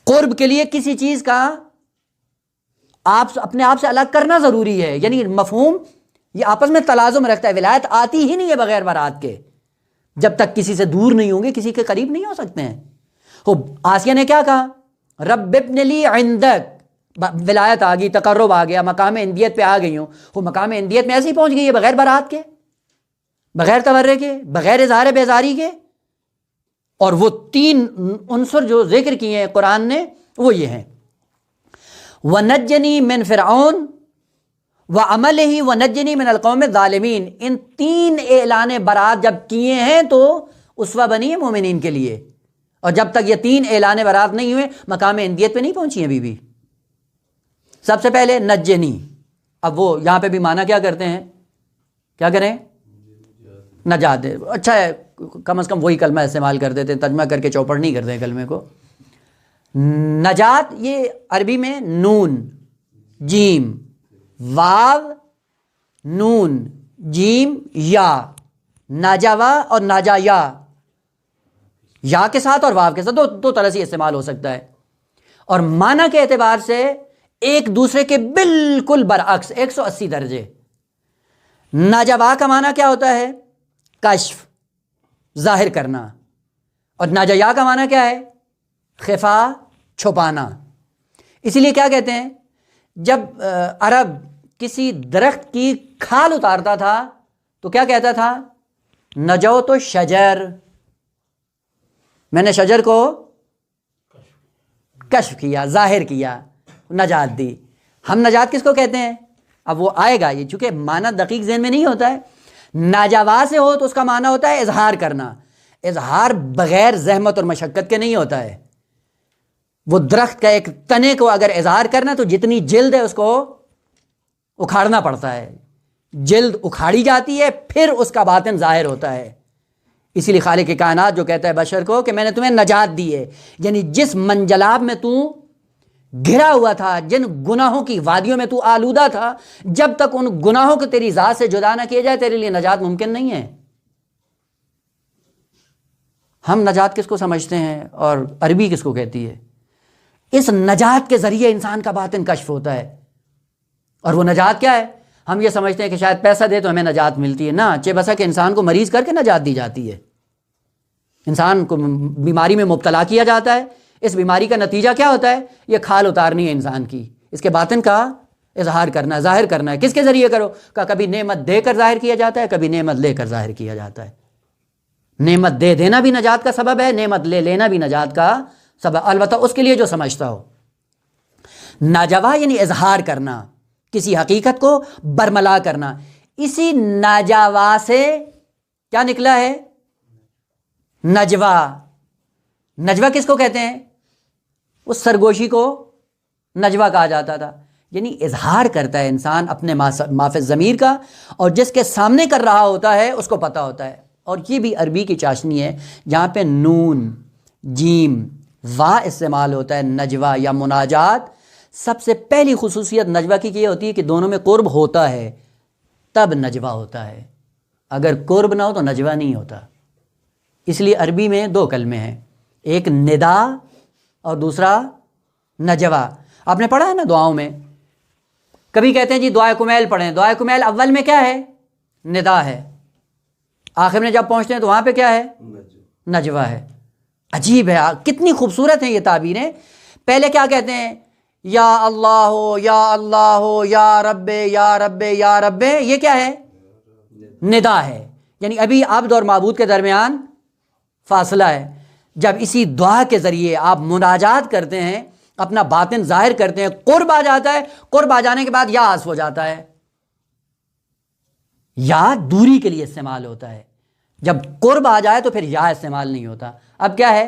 قرب کے لیے کسی چیز کا آپ اپنے آپ سے الگ کرنا ضروری ہے، یعنی مفہوم یہ آپس میں تلازم رکھتا ہے۔ ولایت آتی ہی نہیں ہے بغیر براءت کے، جب تک کسی سے دور نہیں ہوں گے کسی کے قریب نہیں ہو سکتے ہیں۔ آسیہ نے کیا کہا؟ رب ابن لی عندک، ولایت آ گئی، تقرب آ گیا، مقام اندیت پہ آ گئی ہوں۔ وہ مقام اندیت میں ایسے ہی پہنچ گئی ہے بغیر براءت کے، بغیر تبرے کے، بغیر اظہار بیزاری کے۔ اور وہ تین عنصر جو ذکر کیے ہیں قرآن نے وہ یہ ہیں: وَنَجَّنِي مِن فِرْعَوْنَ وَعَمَلِهِ وَنَجَّنِي مِنَ الْقَوْمِ الظَّالِمِينَ۔ ان تین اعلان براءت جب کیے ہیں تو اسوہ بنی ہے مومنین کے لیے، اور جب تک یہ تین اعلان براءت نہیں ہوئے مقام اندیت پہ نہیں پہنچی ہیں بی۔ سب سے پہلے نجنی، اب وہ یہاں پہ بھی معنی کیا کرتے ہیں؟ کیا کریں؟ نجات دے۔ اچھا ہے، کم از کم وہی کلمہ استعمال کر دیتے ہیں، ترجمہ کر کے چوپڑ نہیں کرتے ہیں کلمے کو۔ نجات یہ عربی میں نون جیم واو نون جیم یا، ناجاوا اور ناجا یا کے ساتھ اور واو کے ساتھ دو طرح سے استعمال ہو سکتا ہے، اور معنی کے اعتبار سے ایک دوسرے کے بالکل برعکس 180 درجے۔ ناجوا کا معنی کیا ہوتا ہے؟ کشف، ظاہر کرنا، اور ناجیا کا معنی کیا ہے؟ خفا، چھپانا۔ اسی لیے کیا کہتے ہیں، جب عرب کسی درخت کی کھال اتارتا تھا تو کیا کہتا تھا؟ نجوت الشجر، میں نے شجر کو کشف کیا، ظاہر کیا، نجات دی۔ ہم نجات کس کو کہتے ہیں؟ اب وہ آئے گا، یہ چونکہ معنی دقیق ذہن میں نہیں ہوتا ہے۔ ناجوا سے ہو تو اس کا معنی ہوتا ہے اظہار کرنا۔ اظہار بغیر زحمت اور مشقت کے نہیں ہوتا ہے۔ وہ درخت کا ایک تنے کو اگر اظہار کرنا تو جتنی جلد ہے اس کو اکھاڑنا پڑتا ہے، جلد اکھاڑی جاتی ہے، پھر اس کا باطن ظاہر ہوتا ہے۔ اسی لیے خالق کائنات جو کہتا ہے بشر کو کہ میں نے تمہیں نجات دی ہے، یعنی جس منجلاب میں تو گھرا ہوا تھا، جن گناہوں کی وادیوں میں تو آلودہ تھا، جب تک ان گناہوں کو تیری ذات سے جدا نہ کیا جائے تیرے لیے نجات ممکن نہیں ہے۔ ہم نجات کس کو سمجھتے ہیں اور عربی کس کو کہتی ہے؟ اس نجات کے ذریعے انسان کا باطن کشف ہوتا ہے۔ اور وہ نجات کیا ہے؟ ہم یہ سمجھتے ہیں کہ شاید پیسہ دے تو ہمیں نجات ملتی ہے، نہ، چہ بسا کہ انسان کو مریض کر کے نجات دی جاتی ہے۔ انسان کو بیماری میں مبتلا کیا جاتا ہے، اس بیماری کا نتیجہ کیا ہوتا ہے؟ یہ کھال اتارنی ہے انسان کی، اس کے باطن کا اظہار کرنا ہے، ظاہر کرنا ہے۔ کس کے ذریعے کرو؟ کہ کبھی نعمت دے کر ظاہر کیا جاتا ہے، کبھی نعمت لے کر ظاہر کیا جاتا ہے۔ نعمت دے دینا بھی نجات کا سبب ہے، نعمت لے لینا بھی نجات کا سبب، البتہ اس کے لیے جو سمجھتا ہو۔ ناجوا یعنی اظہار کرنا، کسی حقیقت کو برملا کرنا. اسی ناجوا سے کیا نکلا ہے؟ نجوا. نجوا کس کو کہتے ہیں؟ اس سرگوشی کو نجوا کہا جاتا تھا. یعنی اظہار کرتا ہے انسان اپنے مافِ ضمیر کا، اور جس کے سامنے کر رہا ہوتا ہے اس کو پتہ ہوتا ہے. اور یہ بھی عربی کی چاشنی ہے جہاں پہ نون جیم وا استعمال ہوتا ہے نجوا یا مناجات. سب سے پہلی خصوصیت نجوا کی یہ ہوتی ہے کہ دونوں میں قرب ہوتا ہے تب نجوا ہوتا ہے. اگر قرب نہ ہو تو نجوا نہیں ہوتا. اس لیے عربی میں دو کلمے ہیں، ایک ندا اور دوسرا نجوا. آپ نے پڑھا ہے نا دعاؤں میں، کبھی کہتے ہیں جی دعائے کمیل پڑھیں. دعائے کمیل اول میں کیا ہے؟ ندا ہے. آخر میں جب پہنچتے ہیں تو وہاں پہ کیا ہے؟ نجوا ہے. عجیب ہے، کتنی خوبصورت ہیں یہ تعبیریں. پہلے کیا کہتے ہیں؟ یا اللہ ہو یا اللہ ہو یا رب یا رب یا رب. یہ کیا ہے؟ ندا ہے. یعنی ابھی عبد اور معبود کے درمیان فاصلہ ہے. جب اسی دعا کے ذریعے آپ مناجات کرتے ہیں، اپنا باطن ظاہر کرتے ہیں، قرب آ جاتا ہے. قرب آ جانے کے بعد یا حذف ہو جاتا ہے. یا دوری کے لیے استعمال ہوتا ہے. جب قرب آ جائے تو پھر یا استعمال نہیں ہوتا. اب کیا ہے؟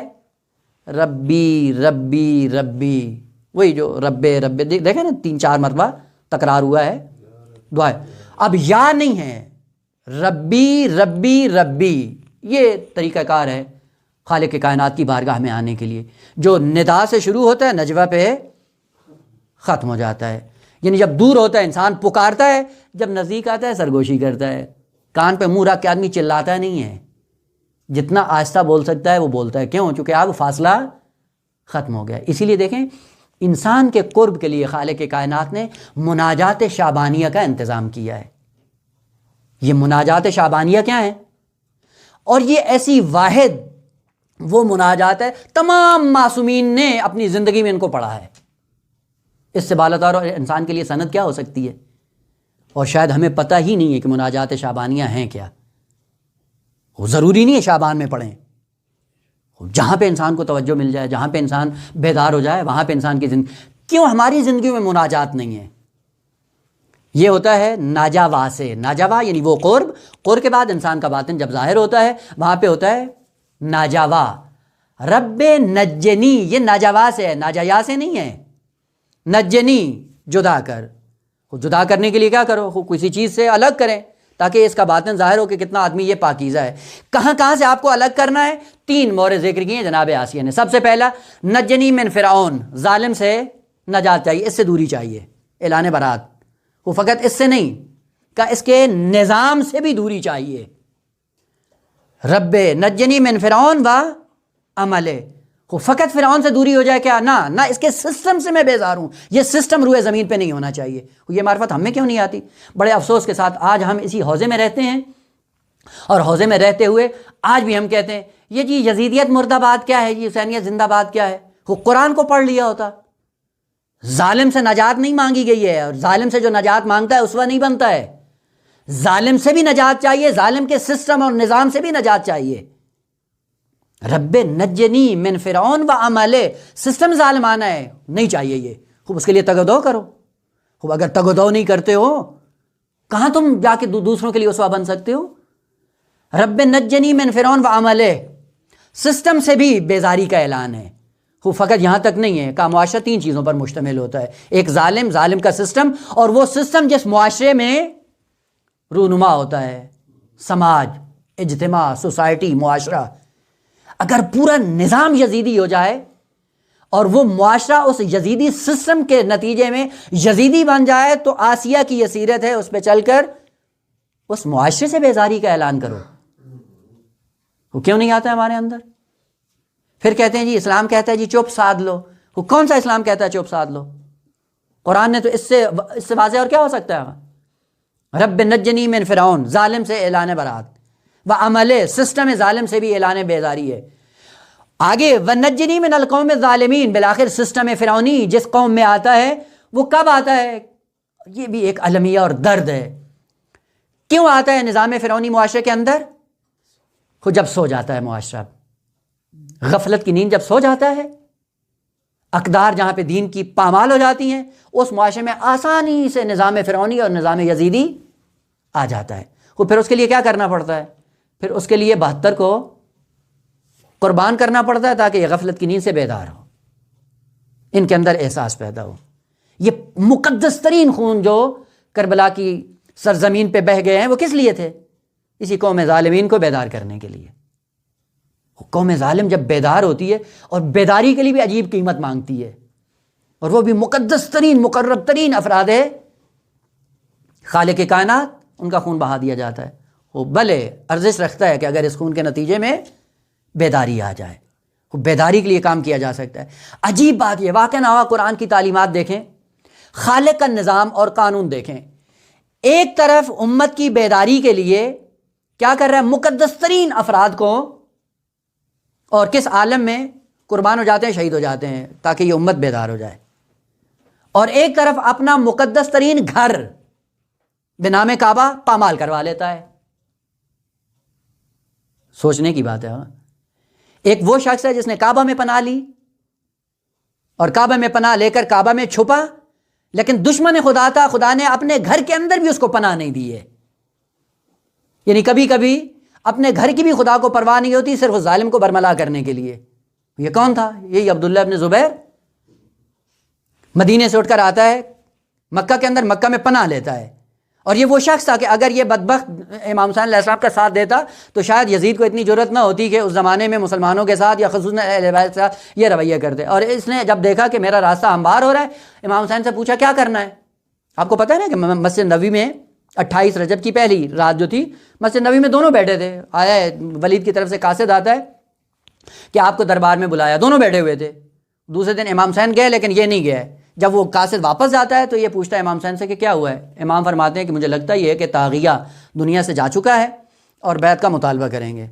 ربی ربی ربی. وہی جو رب رب دیکھیں نا 3-4 مرتبہ تکرار ہوا ہے دعا. اب یا نہیں ہے، ربی ربی ربی. یہ طریقہ کار ہے خالق کائنات کی بارگاہ میں آنے کے لیے. جو ندا سے شروع ہوتا ہے نجوا پہ ختم ہو جاتا ہے. یعنی جب دور ہوتا ہے انسان پکارتا ہے، جب نزدیک آتا ہے سرگوشی کرتا ہے. کان پہ منہ رکھ کے آدمی چلاتا نہیں ہے، جتنا آہستہ بول سکتا ہے وہ بولتا ہے. کیوں؟ چونکہ اب فاصلہ ختم ہو گیا. اسی لیے دیکھیں انسان کے قرب کے لیے خالق کائنات نے مناجات شعبانیہ کا انتظام کیا ہے. یہ مناجات شعبانیہ کیا ہیں؟ اور یہ ایسی واحد وہ مناجات ہے تمام معصومین نے اپنی زندگی میں ان کو پڑھا ہے. اس سے بالاتر اور انسان کے لیے سند کیا ہو سکتی ہے؟ اور شاید ہمیں پتہ ہی نہیں ہے کہ مناجات شعبانیہ ہیں کیا. وہ ضروری نہیں ہے شعبان میں پڑھیں. جہاں پہ انسان کو توجہ مل جائے، جہاں پہ انسان بیدار ہو جائے، وہاں پہ انسان کی زندگی. کیوں ہماری زندگی میں مناجات نہیں ہے؟ یہ ہوتا ہے ناجوا سے. ناجوا یعنی وہ قرب. قرب کے بعد انسان کا باطن جب ظاہر ہوتا ہے وہاں پہ ہوتا ہے ناجوا. رب نجنی یہ ناجوا سے ہے، ناجیا سے نہیں ہے. نجنی جدا کر. جدا کرنے کے لیے کیا کرو؟ کسی چیز سے الگ کریں تاکہ اس کا باطن ظاہر ہو کہ کتنا آدمی یہ پاکیزہ ہے. کہاں کہاں سے آپ کو الگ کرنا ہے؟ 3 مورد ذکر کیے جناب آسیہ نے. سب سے پہلا نجنی من فرعون، ظالم سے نجات چاہیے، اس سے دوری چاہیے، اعلان برات. وہ فقط اس سے نہیں کہ اس کے نظام سے بھی دوری چاہیے. رب نجنی من فرعون و عملے. فقط فرعون سے دوری ہو جائے کیا؟ نہ اس کے سسٹم سے میں بیزار ہوں. یہ سسٹم روئے زمین پہ نہیں ہونا چاہیے. یہ معرفت ہم میں کیوں نہیں آتی؟ بڑے افسوس کے ساتھ آج ہم اسی حوزے میں رہتے ہیں، اور حوزے میں رہتے ہوئے آج بھی ہم کہتے ہیں یہ جی یزیدیت مرد آباد کیا ہے، یہ حسینیت زندہ باد کیا ہے. وہ قرآن کو پڑھ لیا ہوتا. ظالم سے نجات نہیں مانگی گئی ہے، اور ظالم سے جو نجات مانگتا ہے اسوہ نہیں بنتا ہے. ظالم سے بھی نجات چاہیے، ظالم کے سسٹم اور نظام سے بھی نجات چاہیے. رب نجنی من فرعون و عملے. سسٹم ظالمانہ ہے، نہیں چاہیے یہ. خوب اس کے لیے تگ و دو کرو. خوب اگر تگ و دو نہیں کرتے ہو کہاں تم جا کے دوسروں کے لیے اسوہ بن سکتے ہو؟ رب نجنی من فرعون و عملے. سسٹم سے بھی بیزاری کا اعلان ہے. وہ فقط یہاں تک نہیں ہے کہ معاشرہ 3 چیزوں پر مشتمل ہوتا ہے. ایک ظالم کا سسٹم، اور وہ سسٹم جس معاشرے میں رونما ہوتا ہے، سماج، اجتماع، سوسائٹی، معاشرہ. اگر پورا نظام یزیدی ہو جائے اور وہ معاشرہ اس یزیدی سسٹم کے نتیجے میں یزیدی بن جائے تو آسیہ کی یہ سیرت ہے، اس پہ چل کر اس معاشرے سے بیزاری کا اعلان کرو. وہ کیوں نہیں آتا ہے ہمارے اندر؟ پھر کہتے ہیں جی اسلام کہتا ہے جی چپ سادھ لو. وہ کون سا اسلام کہتا ہے چپ سادھ لو؟ قرآن نے تو اس سے واضح اور کیا ہو سکتا ہے؟ رب نجنی من فرعون، ظالم سے اعلان برات. و عملے، سسٹم ظالم سے بھی اعلان بیزاری ہے. آگے ونجنی من القوم الظالمین، بالآخر سسٹم فرعونی جس قوم میں آتا ہے وہ کب آتا ہے؟ یہ بھی ایک المیہ اور درد ہے. کیوں آتا ہے نظام فرعونی معاشرے کے اندر؟ خود جب سو جاتا ہے معاشرہ، غفلت کی نیند جب سو جاتا ہے، اقدار جہاں پہ دین کی پامال ہو جاتی ہیں، اس معاشرے میں آسانی سے نظام فرعونی اور نظام یزیدی آ جاتا ہے. پھر اس کے لیے کیا کرنا پڑتا ہے؟ پھر اس کے لیے 72 کو قربان کرنا پڑتا ہے تاکہ یہ غفلت کی نیند سے بیدار ہو، ان کے اندر احساس پیدا ہو. یہ مقدس ترین خون جو کربلا کی سرزمین پہ بہہ گئے ہیں وہ کس لیے تھے؟ اسی قوم ظالمین کو بیدار کرنے کے لیے. قوم ظالم جب بیدار ہوتی ہے اور بیداری کے لیے بھی عجیب قیمت مانگتی ہے، اور وہ بھی مقدس ترین مقرب ترین افراد ہے خالق کائنات، ان کا خون بہا دیا جاتا ہے. وہ بھلے ارزش رکھتا ہے کہ اگر اس خون کے نتیجے میں بیداری آ جائے، وہ بیداری کے لیے کام کیا جا سکتا ہے. عجیب بات یہ واقع نہ ہوا، قرآن کی تعلیمات دیکھیں، خالق کا نظام اور قانون دیکھیں. ایک طرف امت کی بیداری کے لیے کیا کر رہا ہے؟ مقدس ترین افراد کو، اور کس عالم میں قربان ہو جاتے ہیں، شہید ہو جاتے ہیں تاکہ یہ امت بیدار ہو جائے. اور ایک طرف اپنا مقدس ترین گھر بنام کعبہ پامال کروا لیتا ہے. سوچنے کی بات ہے. ایک وہ شخص ہے جس نے کعبہ میں پناہ لی اور کعبہ میں پناہ لے کر کعبہ میں چھپا، لیکن دشمن خدا تھا، خدا نے اپنے گھر کے اندر بھی اس کو پناہ نہیں دی ہے. یعنی کبھی کبھی اپنے گھر کی بھی خدا کو پرواہ نہیں ہوتی، صرف ظالم کو برملا کرنے کے لیے. یہ کون تھا؟ یہی عبداللہ ابن زبیر. مدینے سے اٹھ کر آتا ہے مکہ کے اندر، مکہ میں پناہ لیتا ہے. اور یہ وہ شخص تھا کہ اگر یہ بدبخت امام حسین علیہ السلام کا ساتھ دیتا تو شاید یزید کو اتنی جرأت نہ ہوتی کہ اس زمانے میں مسلمانوں کے ساتھ یا خصوصاً اہل بیت کے ساتھ یہ رویہ کرتے. اور اس نے جب دیکھا کہ میرا راستہ ہموار ہو رہا ہے، امام حسین سے پوچھا کیا کرنا ہے. آپ کو پتہ ہے نا کہ مسجد نبوی میں 28 رجب کی پہلی رات جو تھی، مسجد نبوی میں دونوں بیٹھے تھے. آیا ہے ولید کی طرف سے قاصد آتا ہے کہ آپ کو دربار میں بلایا، دونوں بیٹھے ہوئے تھے. دوسرے دن امام حسین گئے لیکن یہ نہیں گئے. جب وہ قاصد واپس جاتا ہے تو یہ پوچھتا ہے امام حسین سے کہ کیا ہوا ہے. امام فرماتے ہیں کہ مجھے لگتا یہ ہے کہ طاغیہ دنیا سے جا چکا ہے اور بیعت کا مطالبہ کریں گے.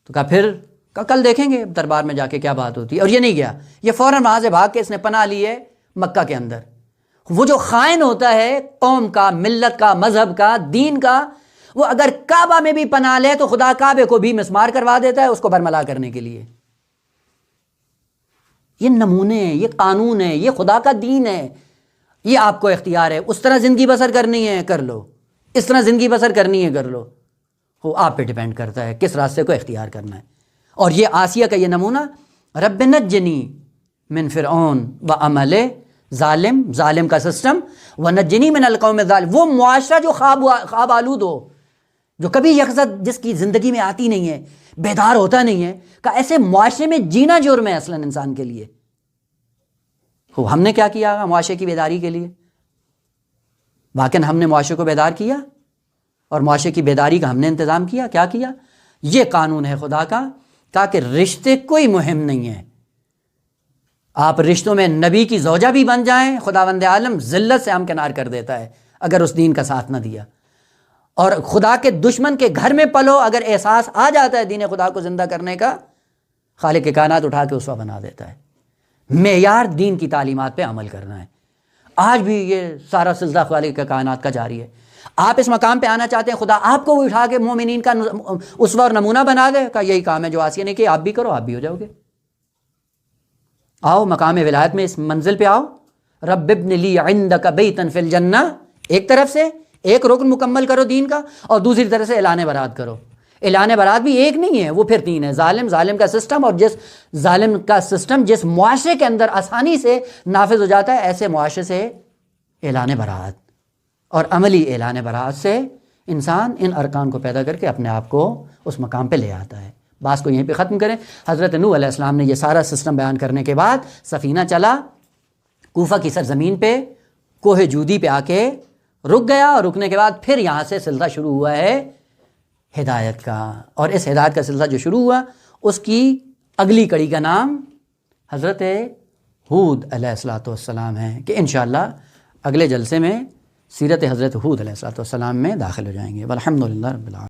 تو کہا پھر کل دیکھیں گے دربار میں جا کے کیا بات ہوتی ہے. اور یہ نہیں گیا، یہ فوراً وہاں سے بھاگ کے اس نے پناہ لی ہے مکہ کے اندر. وہ جو خائن ہوتا ہے قوم کا، ملت کا، مذہب کا، دین کا، وہ اگر کعبہ میں بھی پناہ لے تو خدا کعبے کو بھی مسمار کروا دیتا ہے اس کو برملا کرنے کے لیے. یہ نمونے ہیں، یہ قانون ہے، یہ خدا کا دین ہے. یہ آپ کو اختیار ہے، اس طرح زندگی بسر کرنی ہے کر لو، اس طرح زندگی بسر کرنی ہے کر لو. وہ آپ پہ ڈیپینڈ کرتا ہے کس راستے کو اختیار کرنا ہے. اور یہ آسیہ کا یہ نمونہ، رب نجنی من فرعون وعمل ظالم کا سسٹم، ونجنی من القوم الظالم. وہ معاشرہ جو خواب آلود ہو، جو کبھی یکسر جس کی زندگی میں آتی نہیں ہے، بیدار ہوتا نہیں ہے، کہ ایسے معاشرے میں جینا جرم ہے اصلاً انسان کے لیے. ہم نے کیا کیا معاشرے کی بیداری کے لیے؟ واقعاً ہم نے معاشرے کو بیدار کیا اور معاشرے کی بیداری کا ہم نے انتظام کیا. کیا کیا؟ یہ قانون ہے خدا کا کہ رشتے کوئی مہم نہیں ہے. آپ رشتوں میں نبی کی زوجہ بھی بن جائیں، خداوند عالم ذلت سے ہمکنار کر دیتا ہے اگر اس دین کا ساتھ نہ دیا. اور خدا کے دشمن کے گھر میں پلو، اگر احساس آ جاتا ہے دین خدا کو زندہ کرنے کا، خالق کائنات اٹھا کے اسوہ بنا دیتا ہے. معیار دین کی تعلیمات پہ عمل کرنا ہے. آج بھی یہ سارا سلسلہ خالق کائنات کا جاری ہے. آپ اس مقام پہ آنا چاہتے ہیں، خدا آپ کو اٹھا کے مومنین کا اسوہ اور نمونہ بنا دے. کہ یہی کام ہے جو آسیہ نے کہ آپ بھی کرو، آپ بھی ہو جاؤ گے. آؤ مقام ولایت میں اس منزل پہ آؤ. رب ابن لی عندک بیتا فی الجنہ، ایک طرف سے ایک رکن مکمل کرو دین کا، اور دوسری طرف سے اعلان برات کرو. اعلان برات بھی ایک نہیں ہے، وہ پھر 3 ہے. ظالم کا سسٹم، اور جس ظالم کا سسٹم جس معاشرے کے اندر آسانی سے نافذ ہو جاتا ہے، ایسے معاشرے سے اعلان برات. اور عملی اعلان برات سے انسان ان ارکان کو پیدا کر کے اپنے آپ کو اس مقام پہ لے آتا ہے. بات کو یہیں پہ ختم کریں. حضرت نوح علیہ السلام نے یہ سارا سسٹم بیان کرنے کے بعد سفینہ چلا، کوفہ کی سرزمین پہ کوہ جودی پہ آ کے رک گیا، اور رکنے کے بعد پھر یہاں سے سلسلہ شروع ہوا ہے ہدایت کا. اور اس ہدایت کا سلسلہ جو شروع ہوا، اس کی اگلی کڑی کا نام حضرت ہود علیہ السلام ہے، کہ انشاءاللہ اگلے جلسے میں سیرت حضرت ہود علیہ السلام میں داخل ہو جائیں گے. والحمدللہ رب العالمین.